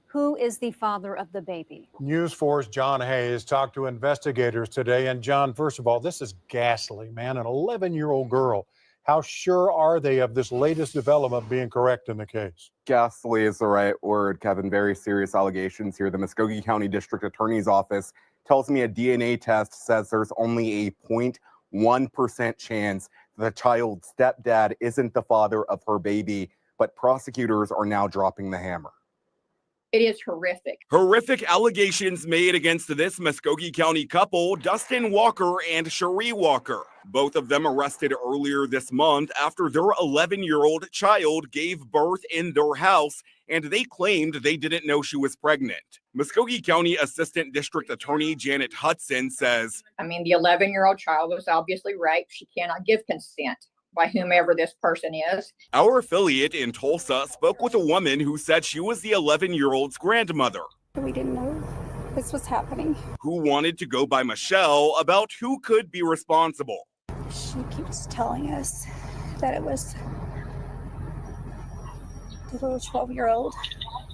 who is the father of the baby. News 4's John Hayes talked to investigators today. And John, first of all, this is ghastly, man. An 11-year-old girl. How sure are they of this latest development being correct in the case? Ghastly is the right word, Kevin. Very serious allegations here. The Muskogee County District Attorney's Office tells me a DNA test says there's only a 0.1% chance the child's stepdad isn't the father of her baby, but prosecutors are now dropping the hammer. It is horrific. Horrific allegations made against this Muskogee County couple, Dustin Walker and Cherie Walker. Both of them arrested earlier this month after their 11-year-old child gave birth in their house, and they claimed they didn't know she was pregnant. Muskogee County Assistant District Attorney Janet Hudson says, I mean, the 11-year-old child was obviously raped. She cannot give consent by whomever this person is. Our affiliate in Tulsa spoke with a woman who said she was the 11-year-old's grandmother. We didn't know this was happening. Who wanted to go by Michelle about who could be responsible. She keeps telling us that it was the little 12-year-old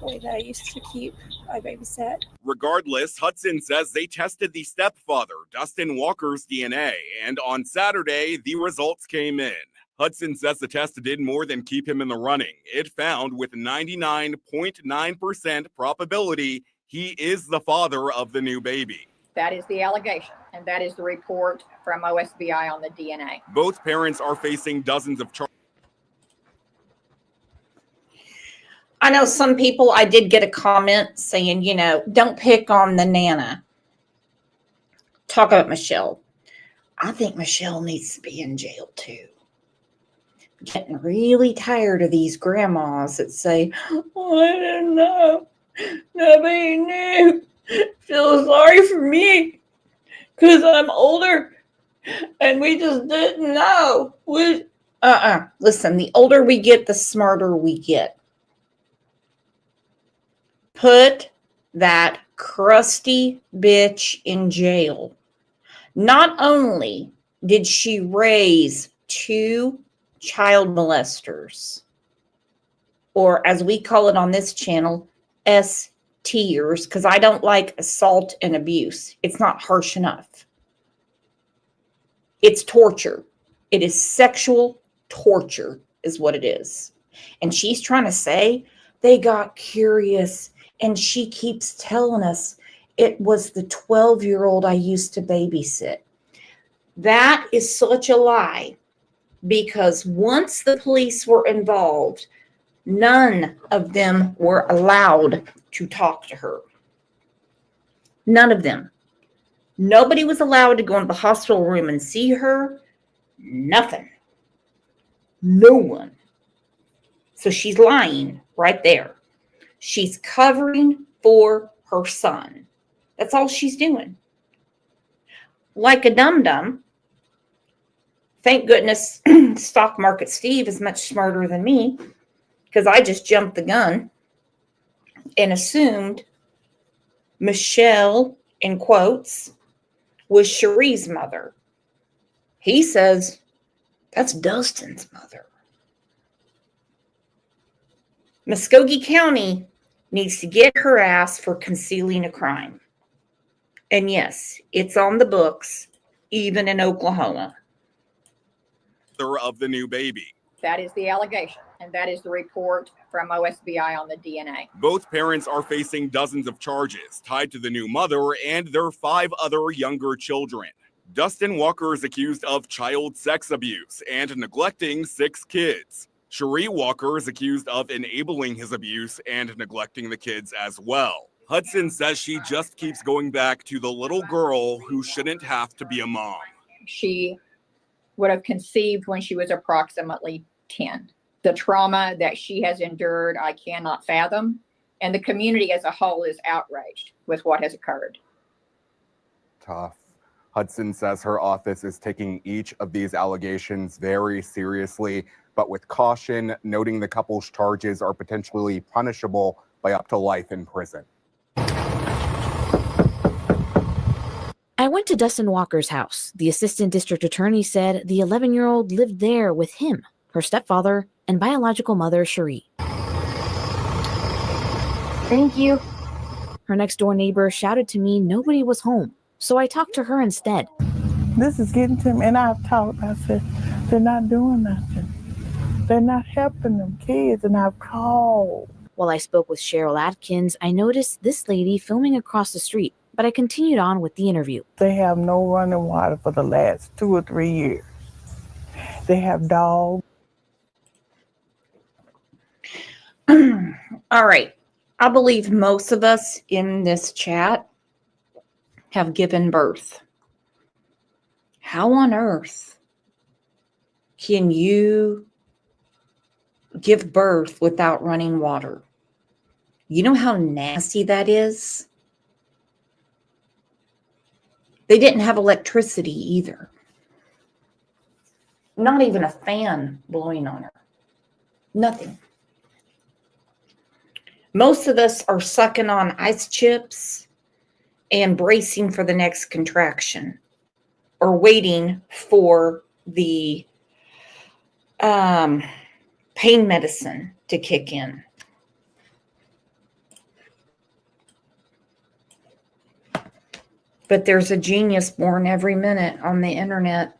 boy that I used to keep. I babysat. Regardless, Hudson says they tested the stepfather, Dustin Walker's DNA, and on Saturday, the results came in. Hudson says the test did more than keep him in the running. It found with 99.9% probability he is the father of the new baby. That is the allegation, and that is the report from OSBI on the DNA. Both parents are facing dozens of charges. I know some people, I did get a comment saying, don't pick on the Nana. Talk about Michelle. I think Michelle needs to be in jail too. Getting really tired of these grandmas that say, oh, I didn't know. Nobody knew. Feel sorry for me because I'm older and we just didn't know. Listen, the older we get, the smarter we get. Put that crusty bitch in jail. Not only did she raise 2 child molesters, or as we call it on this channel, S-tiers, because I don't like assault and abuse. It's not harsh enough. It's torture. It is sexual torture is what it is. And she's trying to say they got curious. And she keeps telling us it was the 12-year-old I used to babysit. That is such a lie because once the police were involved, none of them were allowed to talk to her. None of them. Nobody was allowed to go into the hospital room and see her. Nothing. No one. So she's lying right there. She's covering for her son. That's all she's doing. Like a dum-dum. Thank goodness Stock Market Steve is much smarter than me because I just jumped the gun. and assumed Michelle, in quotes, was Cherie's mother. He says that's Dustin's mother. Muskogee County needs to get her ass for concealing a crime. And yes, it's on the books, even in Oklahoma. Of the new baby. That is the allegation, and that is the report from OSBI on the DNA. Both parents are facing dozens of charges tied to the new mother and their 5 other younger children. Dustin Walker is accused of child sex abuse and neglecting 6 kids. Cherie Walker is accused of enabling his abuse and neglecting the kids as well. Hudson says she just keeps going back to the little girl who shouldn't have to be a mom. She would have conceived when she was approximately 10. The trauma that she has endured, I cannot fathom. And the community as a whole is outraged with what has occurred. Tough. Hudson says her office is taking each of these allegations very seriously, but with caution, noting the couple's charges are potentially punishable by up to life in prison. I went to Dustin Walker's house. The assistant district attorney said the 11-year-old lived there with him, her stepfather, and biological mother, Cherie. Thank you. Her next-door neighbor shouted to me nobody was home, so I talked to her instead. This is getting to me, and I've talked. I said, they're not doing nothing. They're not helping them kids, and I've called. While I spoke with Cheryl Atkins, I noticed this lady filming across the street, but I continued on with the interview. They have no running water for the last 2 or 3 years. They have dogs. All right. I believe most of us in this chat have given birth. How on earth can you give birth without running water? You know how nasty that is? They didn't have electricity either. Not even a fan blowing on her. Nothing. Most of us are sucking on ice chips and bracing for the next contraction or waiting for the pain medicine to kick in. But there's a genius born every minute on the internet.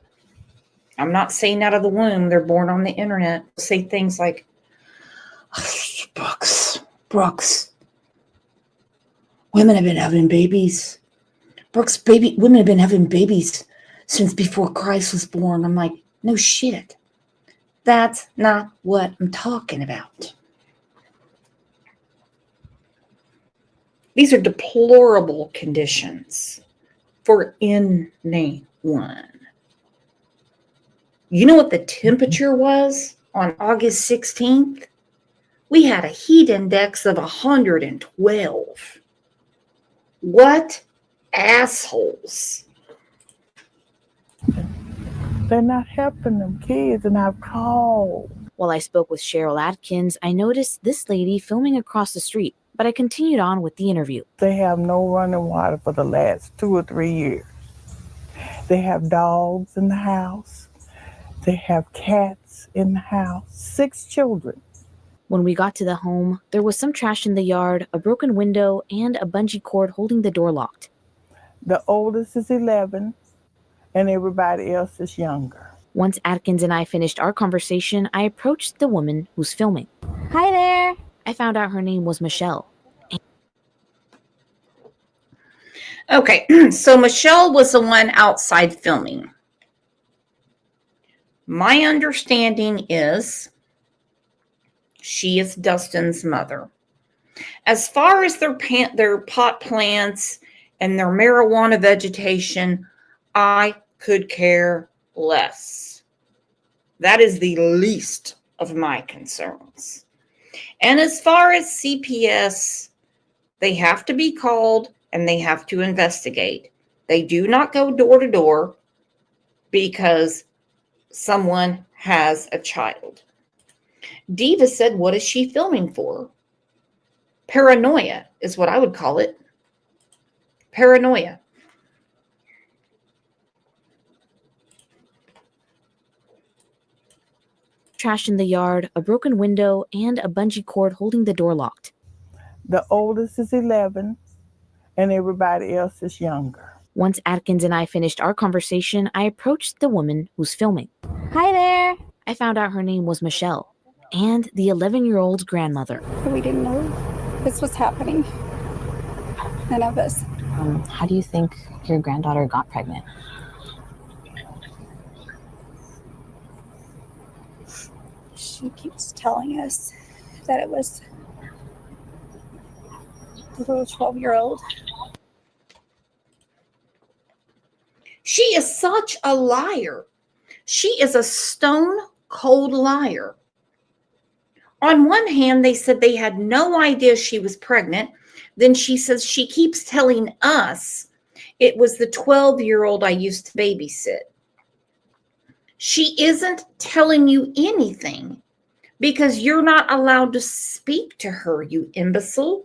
I'm not saying out of the womb, they're born on the internet. Say things like, Brooks, women have been having babies. Women have been having babies since before Christ was born. I'm like, no shit. That's not what I'm talking about. These are deplorable conditions for anyone. You know what the temperature was on August 16th? We had a heat index of 112. What assholes. They're not helping them kids, and I've called. While I spoke with Cheryl Atkins, I noticed this lady filming across the street, but I continued on with the interview. They have no running water for the last 2 or 3 years. They have dogs in the house. They have cats in the house. 6 children. When we got to the home, there was some trash in the yard, a broken window, and a bungee cord holding the door locked. The oldest is 11, and everybody else is younger. Once Atkins and I finished our conversation, I approached the woman who's filming. Hi there. I found out her name was Michelle. Okay, so Michelle was the one outside filming. My understanding is she is Dustin's mother. As far as their pot plants and their marijuana vegetation, I could care less. That is the least of my concerns. And as far as CPS, they have to be called and they have to investigate. They do not go door to door because someone has a child. Diva said, what is she filming for? Paranoia is what I would call it. Paranoia. Trash in the yard, a broken window, and a bungee cord holding the door locked. The oldest is 11, and everybody else is younger. Once Atkins and I finished our conversation, I approached the woman who's filming. Hi there. I found out her name was Michelle, and the 11-year-old's grandmother. We didn't know this was happening. None of us. How do you think your granddaughter got pregnant? She keeps telling us that it was the little 12-year-old. She is such a liar. She is a stone cold liar. On one hand, they said they had no idea she was pregnant. Then she says she keeps telling us it was the 12-year-old I used to babysit. She isn't telling you anything because you're not allowed to speak to her, you imbecile.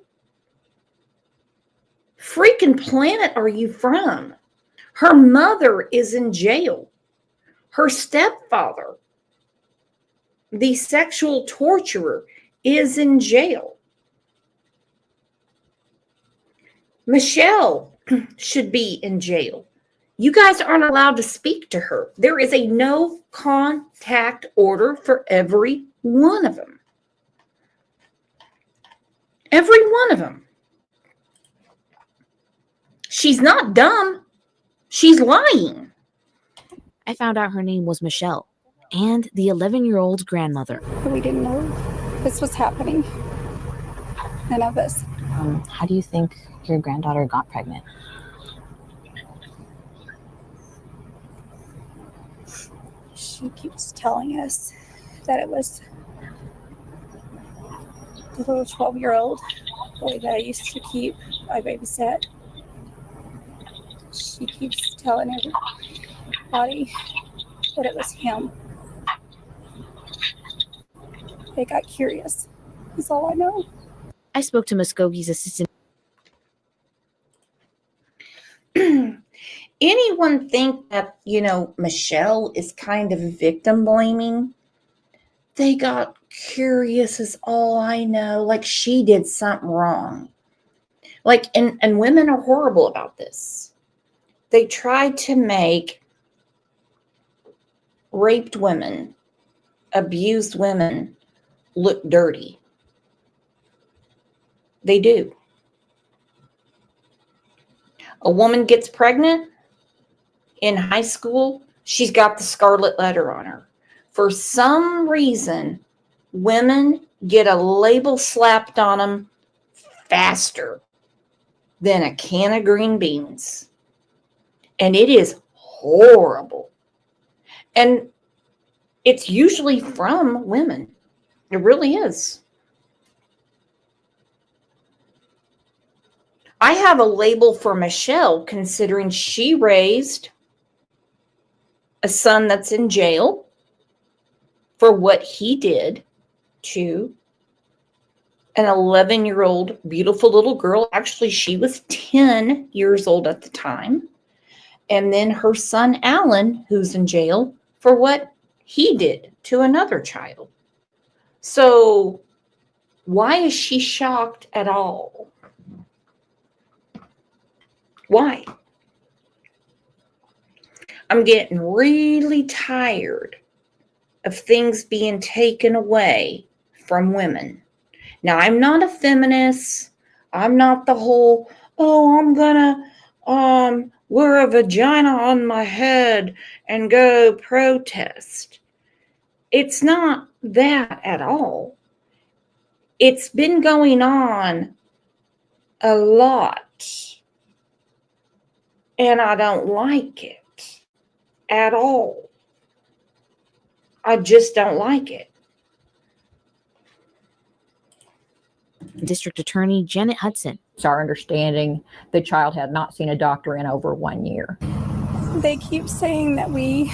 Freaking planet are you from? Her mother is in jail. Her stepfather, the sexual torturer, is in jail. Michelle should be in jail. You guys aren't allowed to speak to her. There is a no contact order for every one of them. Every one of them. She's not dumb. She's lying. I found out her name was Michelle, and the 11-year-old's grandmother. We didn't know this was happening. None of us. How do you think your granddaughter got pregnant? She keeps telling us that it was the little 12-year-old boy that I used to keep. I babysat. She keeps telling everybody that it was him. They got curious. That's all I know. I spoke to Muskogee's assistant. Anyone think that, Michelle is kind of victim blaming? They got curious is all I know. Like she did something wrong. And women are horrible about this. They try to make raped women, abused women look dirty. They do. A woman gets pregnant in high school, she's got the scarlet letter on her. For some reason, women get a label slapped on them faster than a can of green beans. And it is horrible. And it's usually from women. It really is. I have a label for Michelle considering she raised a son that's in jail for what he did to an 11-year-old beautiful little girl. Actually, she was 10 years old at the time. And then her son, Alan, who's in jail for what he did to another child. So why is she shocked at all? Why? I'm getting really tired of things being taken away from women. Now, I'm not a feminist. I'm not the whole, I'm gonna wear a vagina on my head and go protest. It's not that at all. It's been going on a lot. And I don't like it at all. I just don't like it. District Attorney Janet Hudson. It's our understanding the child had not seen a doctor in over 1 year. They keep saying that we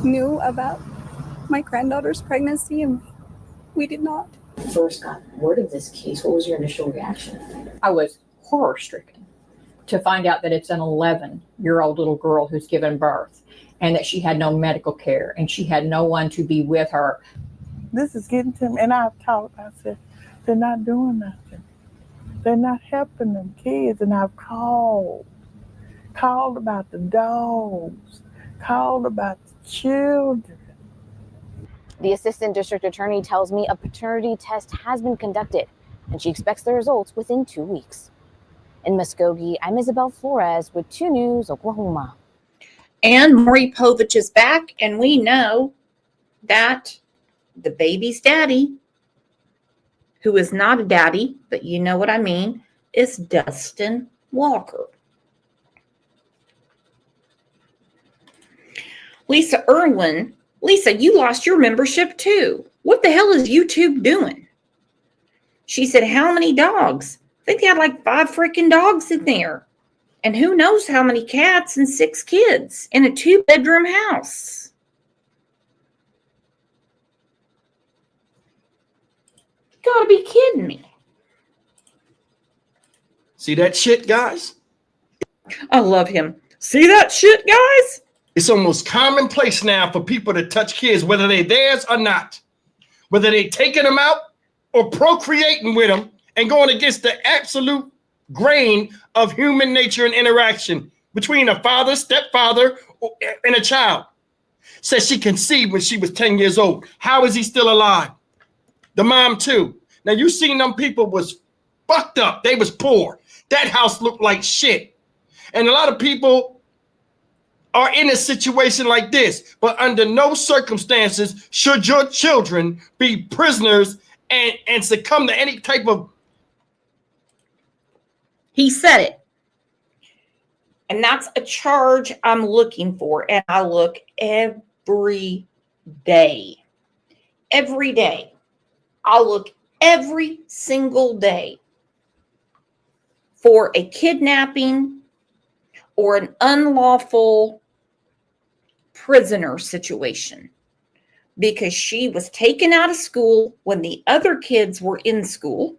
knew about my granddaughter's pregnancy, and we did not. first got word of this case, what was your initial reaction? I was horror stricken to find out that it's an 11-year-old little girl who's given birth and that she had no medical care and she had no one to be with her. This is getting to me, and I've talked. I said, they're not doing nothing. They're not helping them kids, and I've called about the dogs, called about the children. The assistant district attorney tells me a paternity test has been conducted, and she expects the results within 2 weeks. In Muskogee, I'm Isabel Flores with 2 News, Oklahoma. And Maury Povich is back, and we know that the baby's daddy, who is not a daddy, but you know what I mean, is Dustin Walker. Lisa Irwin, Lisa, you lost your membership too. What the hell is YouTube doing? She said, how many dogs? I think they had like 5 freaking dogs in there. And who knows how many cats and 6 kids in a 2-bedroom house. You gotta be kidding me. See that shit, guys? I love him. See that shit, guys? It's almost commonplace now for people to touch kids, whether they're theirs or not. Whether they're taking them out or procreating with them and going against the absolute grain of human nature and interaction between a father, stepfather, and a child. Says she conceived when she was 10 years old. How is he still alive? The mom too. Now you seen them people was fucked up. They was poor. That house looked like shit. And a lot of people are in a situation like this, but under no circumstances should your children be prisoners and succumb to any type of... He said it. And that's a charge I'm looking for. And I look every day. Every day. I look every single day for a kidnapping or an unlawful prisoner situation, because she was taken out of school when the other kids were in school.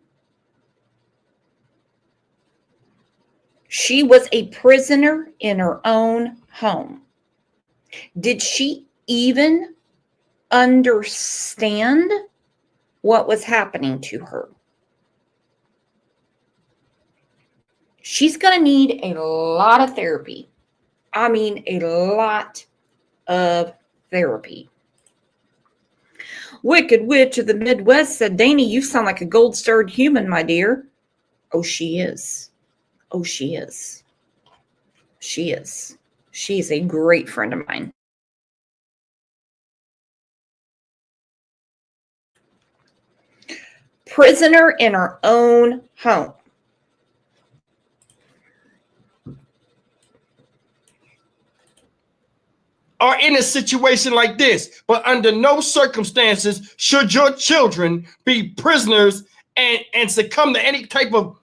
She was a prisoner in her own home. Did she even understand what was happening to her? She's going to need a lot of therapy. I mean, a lot of therapy. Wicked Witch of the Midwest said, Dana, you sound like a gold-starred human, my dear. Oh, she is. Oh, she is. She is. She is a great friend of mine. Prisoner in her own home. Are in a situation like this, but under no circumstances should your children be prisoners and succumb to any type of...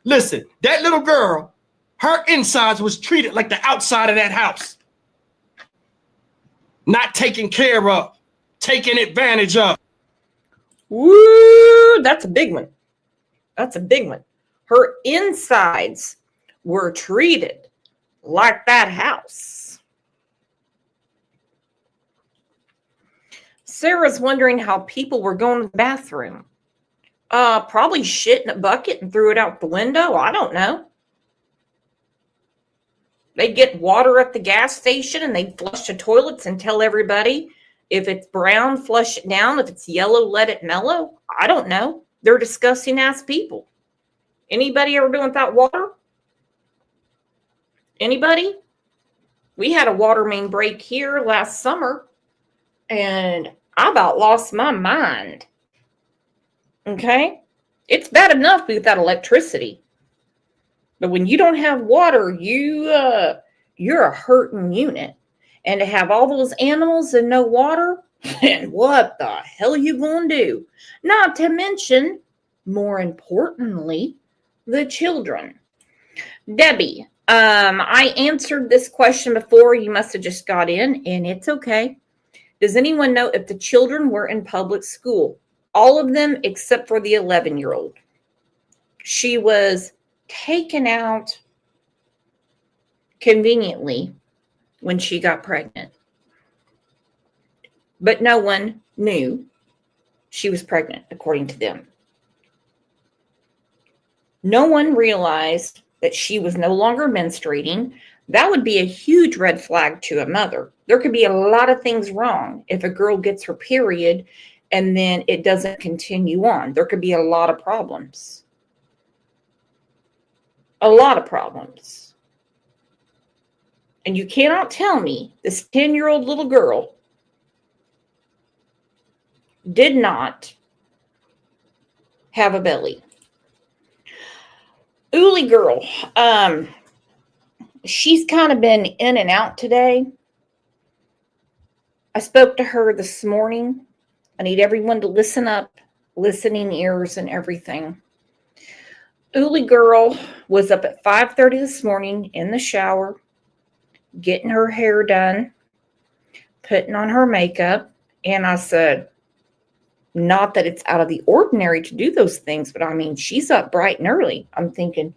Listen, that little girl, her insides was treated like the outside of that house. Not taken care of, taken advantage of. Woo, that's a big one. That's a big one. Her insides were treated like that house. Sarah's wondering how people were going to the bathroom. Probably shit in a bucket and threw it out the window. I don't know. They'd get water at the gas station and they'd flush the toilets and tell everybody, if it's brown, flush it down. If it's yellow, let it mellow. I don't know. They're disgusting ass people. Anybody ever been without water? Anybody? We had a water main break here last summer and I about lost my mind. Okay? It's bad enough to be without electricity. But when you don't have water, you're a hurting unit. And to have all those animals and no water, and what the hell are you going to do? Not to mention, more importantly, the children. Debbie, I answered this question before. You must have just got in, and it's okay. Does anyone know if the children were in public school? All of them except for the 11-year-old. She was taken out conveniently when she got pregnant. But no one knew she was pregnant, according to them. No one realized that she was no longer menstruating. That would be a huge red flag to a mother. There could be a lot of things wrong if a girl gets her period and then it doesn't continue on. There could be a lot of problems. A lot of problems. And you cannot tell me this 10-year-old little girl did not have a belly. Uli girl, she's kind of been in and out today. I spoke to her this morning. I need everyone to listen up, listening ears and everything. Uli girl was up at 5:30 this morning in the shower, getting her hair done, putting on her makeup. And I said, not that it's out of the ordinary to do those things, but I mean, she's up bright and early. I'm thinking,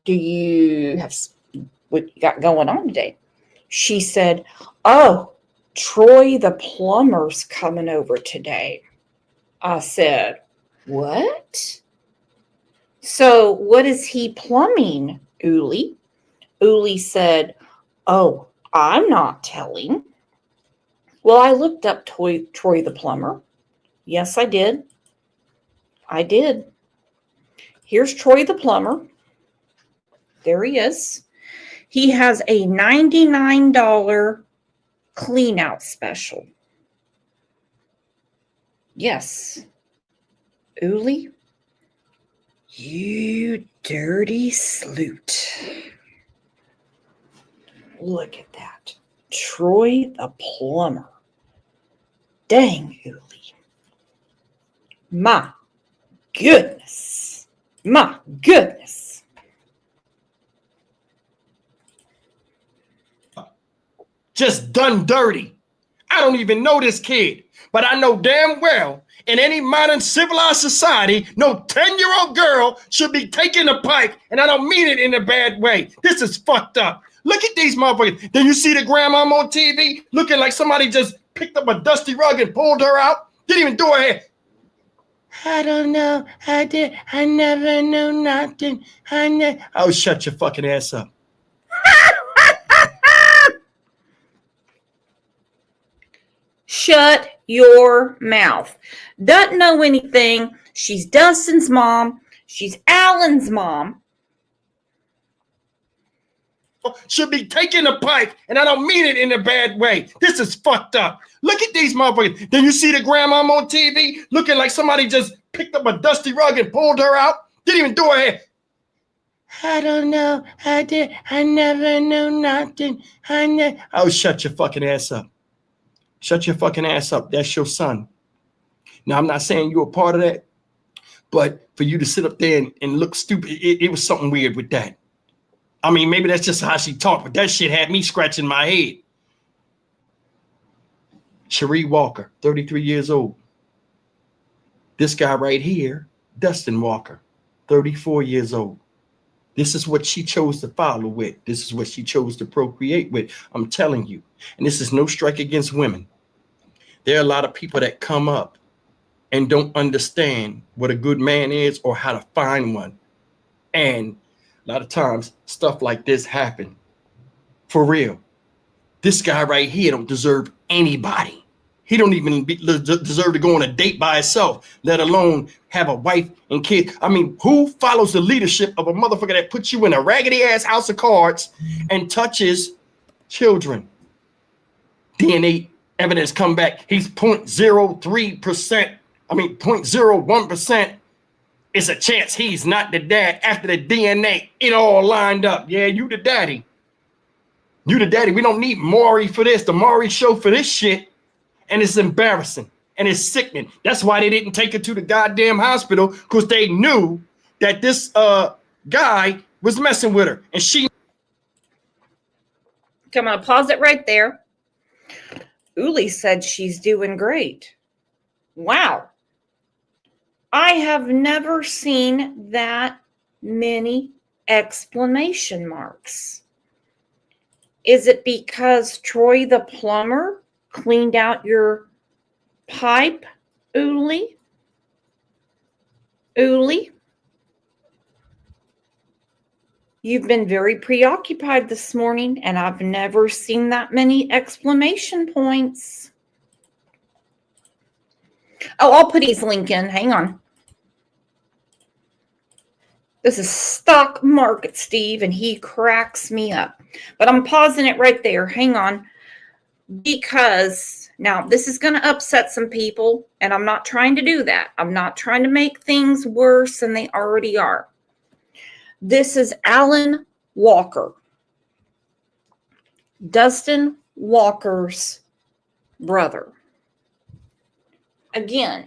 do you have what you got going on today? She said, oh, Troy the plumber's coming over today. I said, what? So what is he plumbing, Uli? Uli said, oh, I'm not telling. Well, I looked up Troy the plumber. Yes, I did. I did. Here's Troy the plumber. There he is. He has a $99 clean out special. Yes. Uli, you dirty sloot. Look at that. Troy the plumber. Dang, Uli. My goodness. My goodness. Just done dirty. I don't even know this kid, but I know damn well in any modern civilized society, no 10-year-old girl should be taking a pipe, and I don't mean it in a bad way. This is fucked up. Look at these motherfuckers. Then you see the grandmom on TV looking like somebody just picked up a dusty rug and pulled her out. Didn't even do her hair. I don't know. I never know nothing. Oh, shut your fucking ass up. Shut your mouth. Doesn't know anything. She's Dustin's mom. She's Alan's mom. Should be taking a pipe, and I don't mean it in a bad way. This is fucked up. Look at these motherfuckers. Then you see the grandmom on TV looking like somebody just picked up a dusty rug and pulled her out. Didn't even do her hair. I don't know. I never know nothing. Oh, shut your fucking ass up. Shut your fucking ass up. That's your son. Now, I'm not saying you're a part of that, but for you to sit up there and look stupid, it was something weird with that. I mean, maybe that's just how she talked, but that shit had me scratching my head. Cherie Walker, 33 years old. This guy right here, Dustin Walker, 34 years old. This is what she chose to follow with. This is what she chose to procreate with. I'm telling you. And this is no strike against women. There are a lot of people that come up and don't understand what a good man is or how to find one. And a lot of times stuff like this happen. For real. This guy right here don't deserve anybody. He don't even deserve to go on a date by himself, let alone have a wife and kids. I mean, who follows the leadership of a motherfucker that puts you in a raggedy ass house of cards and touches children? DNA evidence come back. He's 0.03%. I mean, 0.01%. It's a chance he's not the dad after the DNA. It all lined up. Yeah, you the daddy. You the daddy. We don't need Maury for this. The Maury show for this shit. And it's embarrassing. And it's sickening. That's why they didn't take her to the goddamn hospital, because they knew that this guy was messing with her. And she... Come on, pause it right there. Uli said she's doing great. Wow. I have never seen that many exclamation marks. Is it because Troy the plumber cleaned out your pipe, Uli? Uli? You've been very preoccupied this morning, and I've never seen that many exclamation points. Oh, I'll put his link in. Hang on. This is Stock Market Steve, and he cracks me up. But I'm pausing it right there. Hang on. Because now this is going to upset some people, and I'm not trying to do that. I'm not trying to make things worse than they already are. This is Alan Walker, Dustin Walker's brother. Again,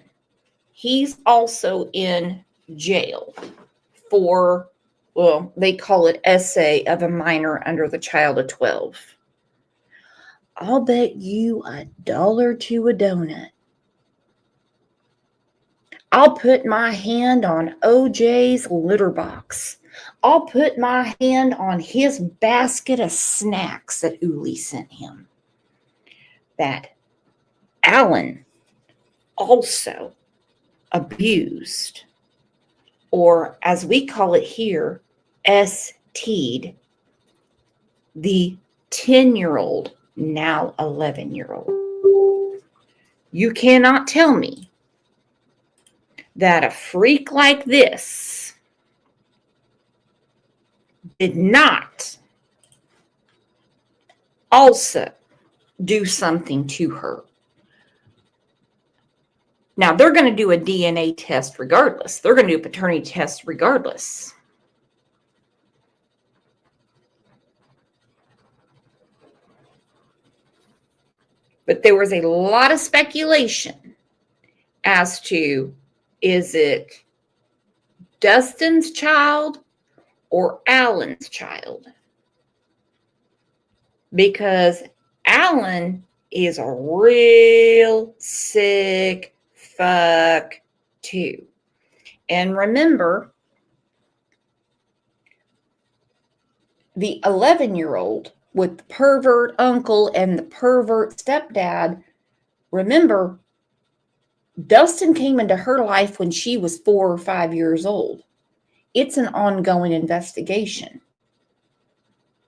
he's also in jail for, well, they call it essay of a minor under the child of 12. I'll bet you $1 to a donut. I'll put my hand on OJ's litter box. I'll put my hand on his basket of snacks that Uli sent him. That Alan also abused, or as we call it here, ST'd, the 10-year-old, now 11-year-old. You cannot tell me that a freak like this did not also do something to her. Now, they're going to do a DNA test regardless. They're going to do a paternity test regardless. But there was a lot of speculation as to, is it Dustin's child or Alan's child? Because Alan is a real sick fuck too. And remember, the 11-year-old with the pervert uncle and the pervert stepdad, remember, Dustin came into her life when she was 4 or 5 years old. It's an ongoing investigation.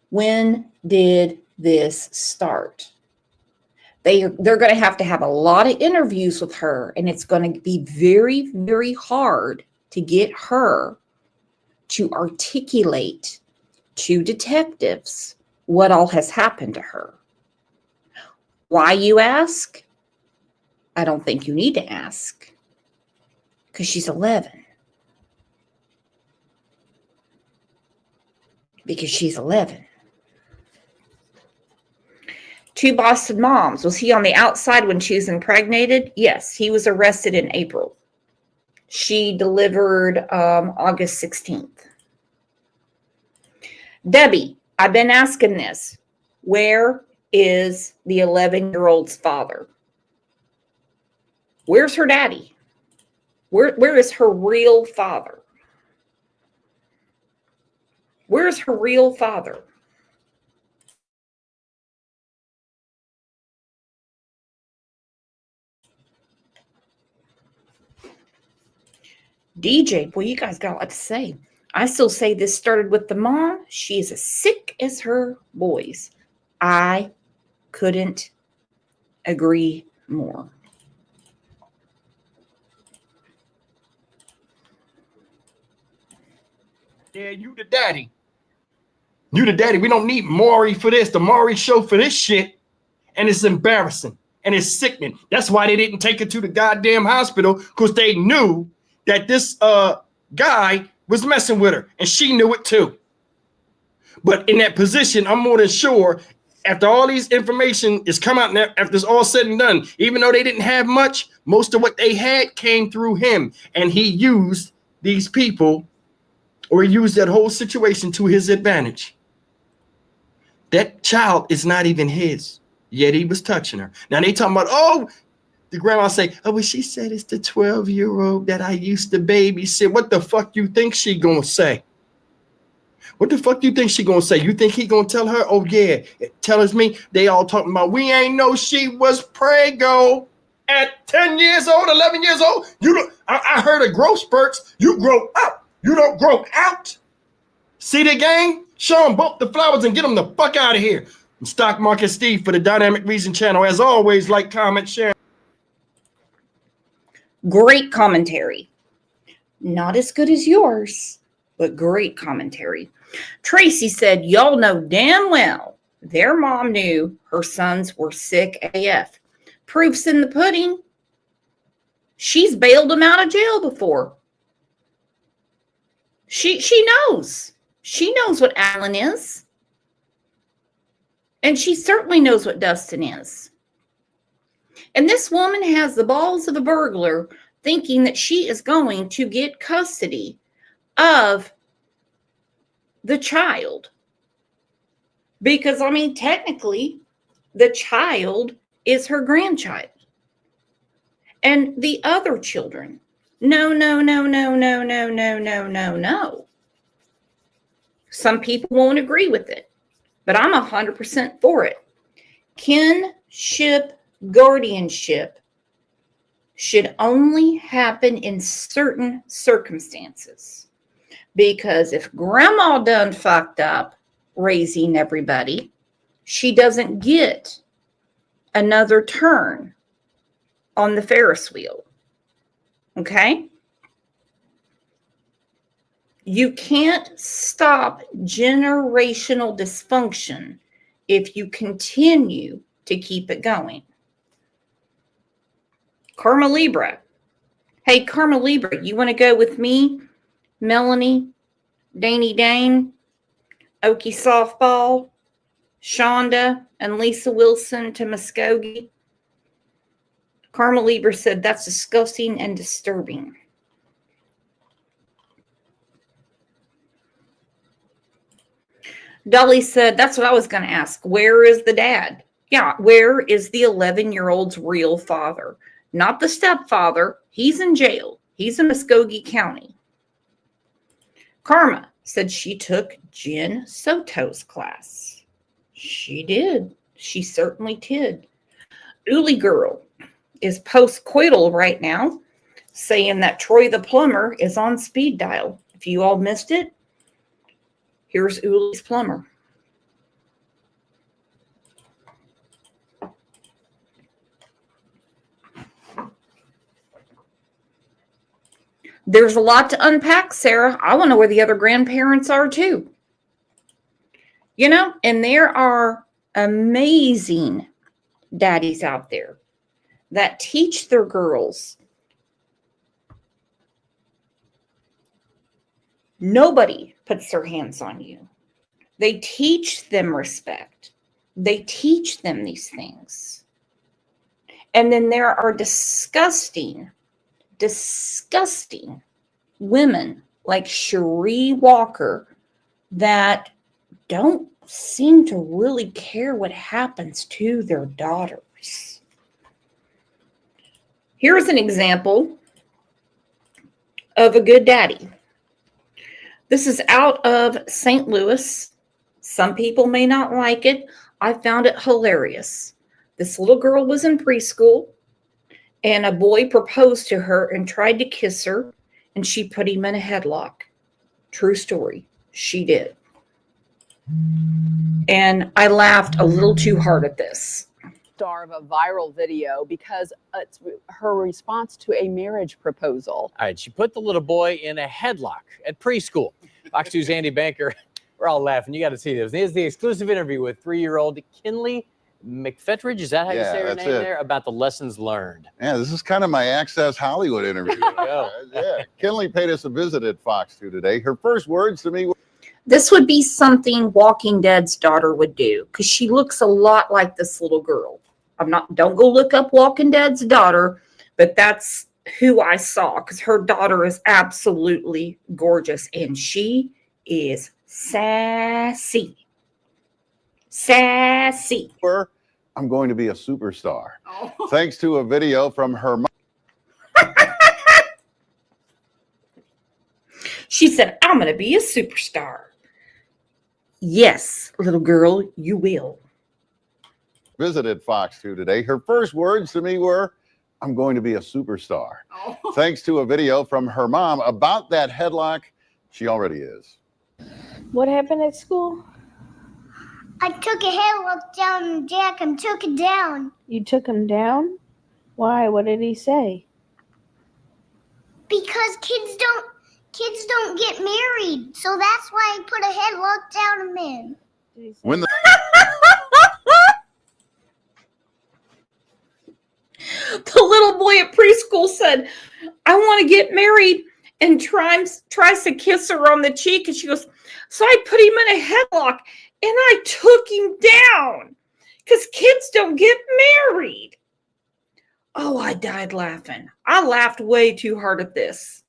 When did this start? They're going to have a lot of interviews with her, and it's going to be very, very hard to get her to articulate to detectives what all has happened to her. Why, you ask? I don't think you need to ask, because she's 11. Because she's 11. 2 Boston moms. Was he on the outside when she was impregnated? Yes, he was arrested in April. She delivered August 16th. Debbie, I've been asking this. Where is the 11-year-old's father? Where's her daddy? Where is her real father? Where's her real father? DJ, boy, you guys got a lot to say. I still say this started with the mom. She is as sick as her boys. I couldn't agree more. Yeah, you the daddy. You the daddy. We don't need Maury for this. The Maury show for this shit. And it's embarrassing. And it's sickening. That's why they didn't take her to the goddamn hospital, because they knew that this guy was messing with her. And she knew it too. But in that position, I'm more than sure, after all these information is come out, after it's all said and done, even though they didn't have much, most of what they had came through him. And he used these people, or he used that whole situation to his advantage. That child is not even his, yet he was touching her. Now they talking about, oh, The grandma say, oh, well, she said it's the 12-year-old that I used to babysit. What the fuck you think she gonna say? What the fuck you think she gonna say? You think he gonna tell her, oh yeah, tell us me, they all talking about, we ain't know she was prego at 10 years old, 11 years old. You don't, I heard of growth spurts. You grow up. You don't grow out. See the game? Show them both the flowers and get them the fuck out of here. I'm Stock Market Steve for the Dynamic Reason channel. As always, like, comment, share. Great commentary. Not as good as yours, but great commentary. Tracy said, y'all know damn well their mom knew her sons were sick AF. Proof's in the pudding. She's bailed them out of jail before. She knows. She knows what Alan is. And she certainly knows what Dustin is. And this woman has the balls of a burglar thinking that she is going to get custody of the child. Because, I mean, technically, the child is her grandchild. And the other children, no. Some people won't agree with it, but I'm 100% for it. Kinship guardianship should only happen in certain circumstances. Because if grandma done fucked up raising everybody, she doesn't get another turn on the Ferris wheel. Okay? You can't stop generational dysfunction if you continue to keep it going. Karma Libra. Hey, Karma Libra, you want to go with me, Melanie, Danny Dane, Okie Softball, Shonda, and Lisa Wilson to Muskogee? Karma Libra said, that's disgusting and disturbing. Dolly said, that's what I was going to ask. Where is the dad? Yeah, where is the 11-year-old's real father? Not the stepfather. He's in jail. He's in Muskogee County. Karma said she took Jen Soto's class. She did. She certainly did. Uli Girl is post-coital right now, saying that Troy the plumber is on speed dial. If you all missed it, here's Uli's plumber. There's a lot to unpack, Sarah. I want to know where the other grandparents are too. You know, and there are amazing daddies out there that teach their girls. Nobody puts their hands on you. They teach them respect. They teach them these things. And then there are disgusting women like Cherie Walker that don't seem to really care what happens to their daughters. Here's an example of a good daddy. This is out of St. Louis. Some people may not like it. I found it hilarious. This little girl was in preschool, and a boy proposed to her and tried to kiss her, and she put him in a headlock. True story. She did. And I laughed a little too hard at this. Star of a viral video because it's her response to a marriage proposal. All right, she put the little boy in a headlock at preschool. Fox 2's Andy Banker, we're all laughing. You got to see this. Here's the exclusive interview with 3-year-old Kinley McFetridge. Is that how you say her name there? About the lessons learned. Yeah, this is kind of my Access Hollywood interview. Yeah, Kinley paid us a visit at Fox 2 today. Her first words to me were, This would be something Walking Dead's daughter would do because she looks a lot like this little girl. Don't go look up Walking Dead's daughter, but that's who I saw because her daughter is absolutely gorgeous and she is sassy. Sassy. I'm going to be a superstar. Thanks to a video from her mom. She said, I'm going to be a superstar. Yes, little girl, you will. Visited Fox 2 today. Her first words to me were, I'm going to be a superstar. Thanks to a video from her mom about that headlock. She already is. What happened at school? I took a headlock down on Jack and took it down. You took him down? Why? What did he say? Because kids don't get married. So that's why I put a headlock down on him. When the little boy at preschool said, I want to get married, and tries to kiss her on the cheek, and she goes, so I put him in a headlock and I took him down because kids don't get married. Oh, I died laughing. I laughed way too hard at this.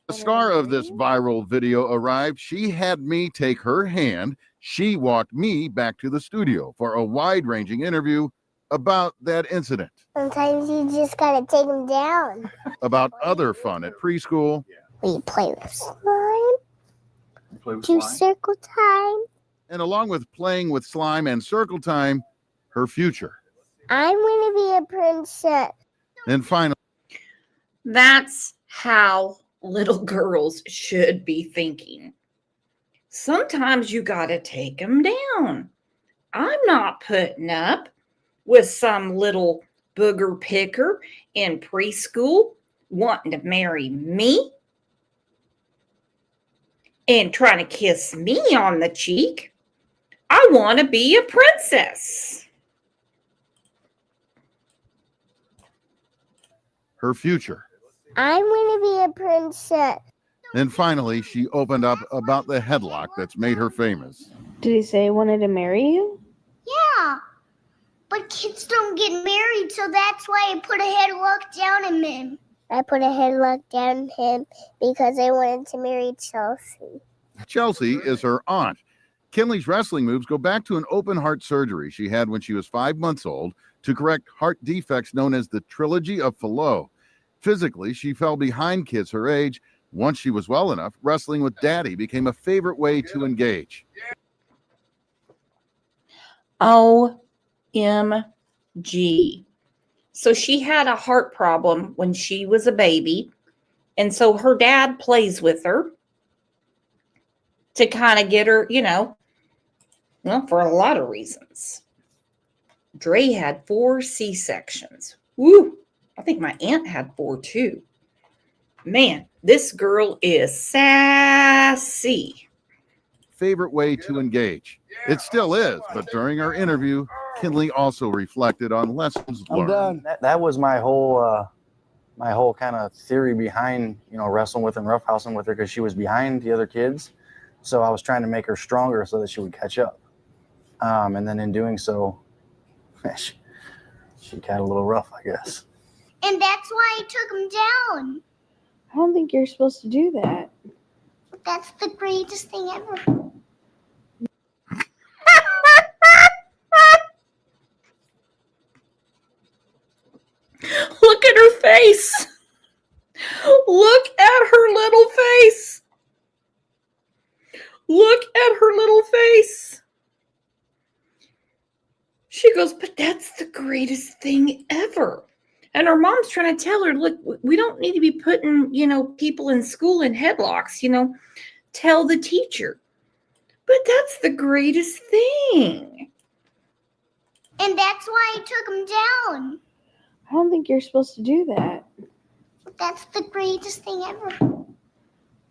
The star of this viral video arrived. She had me take her hand. She walked me back to the studio for a wide-ranging interview about that incident. Sometimes you just gotta take them down. About other fun at preschool. We play with slime. Do circle time. And along with playing with slime and circle time, her future. I'm gonna be a princess. And finally, that's how little girls should be thinking. Sometimes you got to take them down. I'm not putting up with some little booger picker in preschool wanting to marry me and trying to kiss me on the cheek. I want to be a princess. her future. I'm going to be a princess. And finally, she opened up about the headlock that's made her famous. Did he say he wanted to marry you? Yeah, but kids don't get married, so that's why I put a headlock down on him. I put a headlock down on him because I wanted to marry Chelsea. Chelsea is her aunt. Kinley's wrestling moves go back to an open heart surgery she had when she was 5 months old to correct heart defects known as the Trilogy of Fallot. Physically, she fell behind kids her age. Once she was well enough, wrestling with Daddy became a favorite way to engage. OMG. So she had a heart problem when she was a baby. And so her dad plays with her to kind of get her, well, for a lot of reasons. Dre had 4 C-sections. Woo! I think my aunt had 4 too. Man, this girl is sassy. Favorite way to engage. It still is, but during our interview, Kinley also reflected on lessons learned. That was my whole kind of theory behind, wrestling with and roughhousing with her, because she was behind the other kids. So I was trying to make her stronger so that she would catch up. And then in doing so, she got a little rough, I guess. And that's why I took him down. I don't think you're supposed to do that. That's the greatest thing ever. Look at her face. Look at her little face. Look at her little face. She goes, but that's the greatest thing ever. And her mom's trying to tell her, look, we don't need to be putting, people in school in headlocks, tell the teacher. But that's the greatest thing. And that's why I took him down. I don't think you're supposed to do that. That's the greatest thing ever.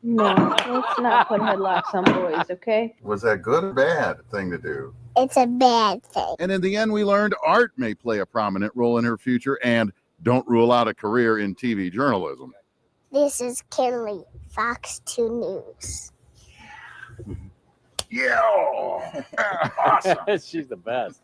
No, let's not put headlocks on boys, okay? Was that good or bad thing to do? It's a bad thing. And in the end, we learned art may play a prominent role in her future, and don't rule out a career in TV journalism. This is Kinley, Fox 2 News. Yeah. Awesome. She's the best.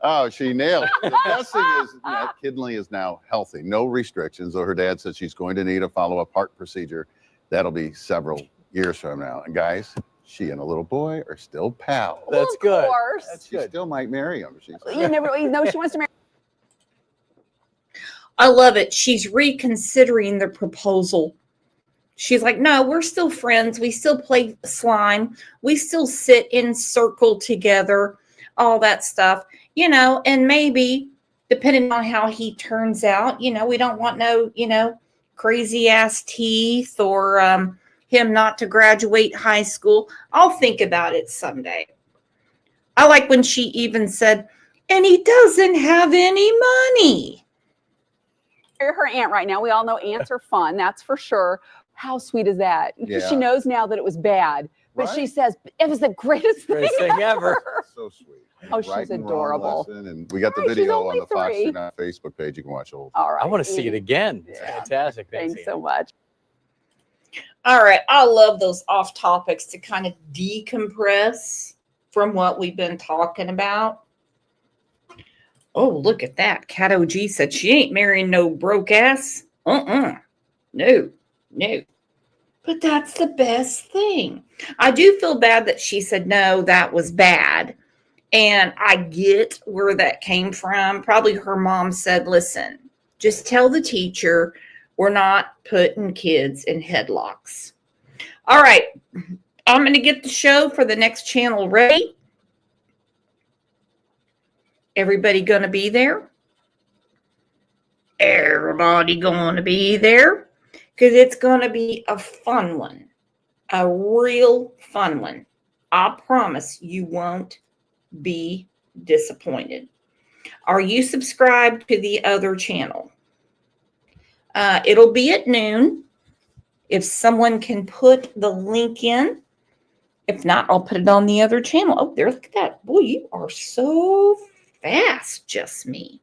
Oh, she nailed it. The best thing is that Kinley is now healthy, no restrictions, though her dad said she's going to need a follow-up heart procedure. That'll be several years from now. And guys, she and a little boy are still pals. That's good. Of course. That's She good. still might marry him. She's You never know she wants to marry. I love it. She's reconsidering the proposal. She's like, no, we're still friends. We still play slime. We still sit in circle together, all that stuff, and maybe depending on how he turns out, we don't want no, crazy ass teeth or him not to graduate high school. I'll think about it someday. I like when she even said, and he doesn't have any money. Her aunt right now. We all know aunts are fun. That's for sure. How sweet is that? Because she Yeah. knows now that it was bad, but she Right. says it was the greatest thing ever. so sweet. Oh, she's Right and wrong adorable. lesson, and we got the Right, she's video only on the Fox 3. Tonight Facebook page. You can watch the whole. All right. I want to see it again. It's fantastic. Thanks so much. All right. I love those off topics to kind of decompress from what we've been talking about. Oh, look at that. Cat OG said she ain't marrying no broke ass. No. But that's the best thing. I do feel bad that she said, no, that was bad. And I get where that came from. Probably her mom said, listen, just tell the teacher we're not putting kids in headlocks. All right. I'm going to get the show for the next channel ready. Everybody going to be there? Everybody going to be there? Because it's going to be a fun one. A real fun one. I promise you won't be disappointed. Are you subscribed to the other channel? It'll be at noon. If someone can put the link in. If not, I'll put it on the other channel. Oh, there, look at that. Boy, you are so fast, just me.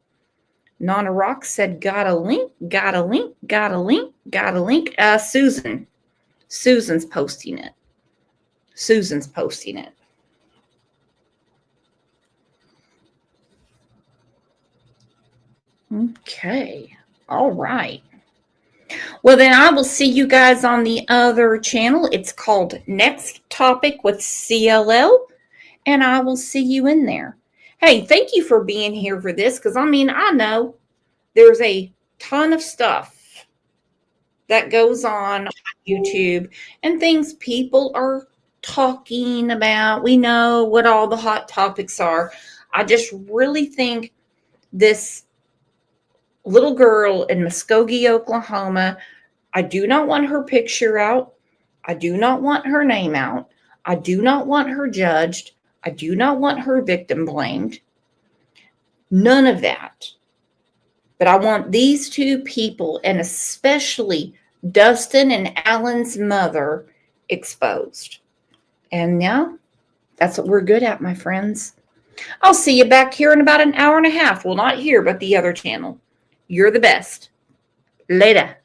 Nana Rock said, got a link, got a link, got a link, got a link. Susan's posting it. Susan's posting it. Okay. All right. Well, then I will see you guys on the other channel. It's called Next Topic with CLL, and I will see you in there. Hey, thank you for being here for this, because, I know there's a ton of stuff that goes on YouTube and things people are talking about. We know what all the hot topics are. I just really think this little girl in Muskogee, Oklahoma, I do not want her picture out. I do not want her name out. I do not want her judged. I do not want her victim blamed. None of that. But I want these two people, and especially Dustin and Alan's mother, exposed. And now, that's what we're good at, my friends. I'll see you back here in about an hour and a half. Well, not here, but the other channel. You're the best. Later.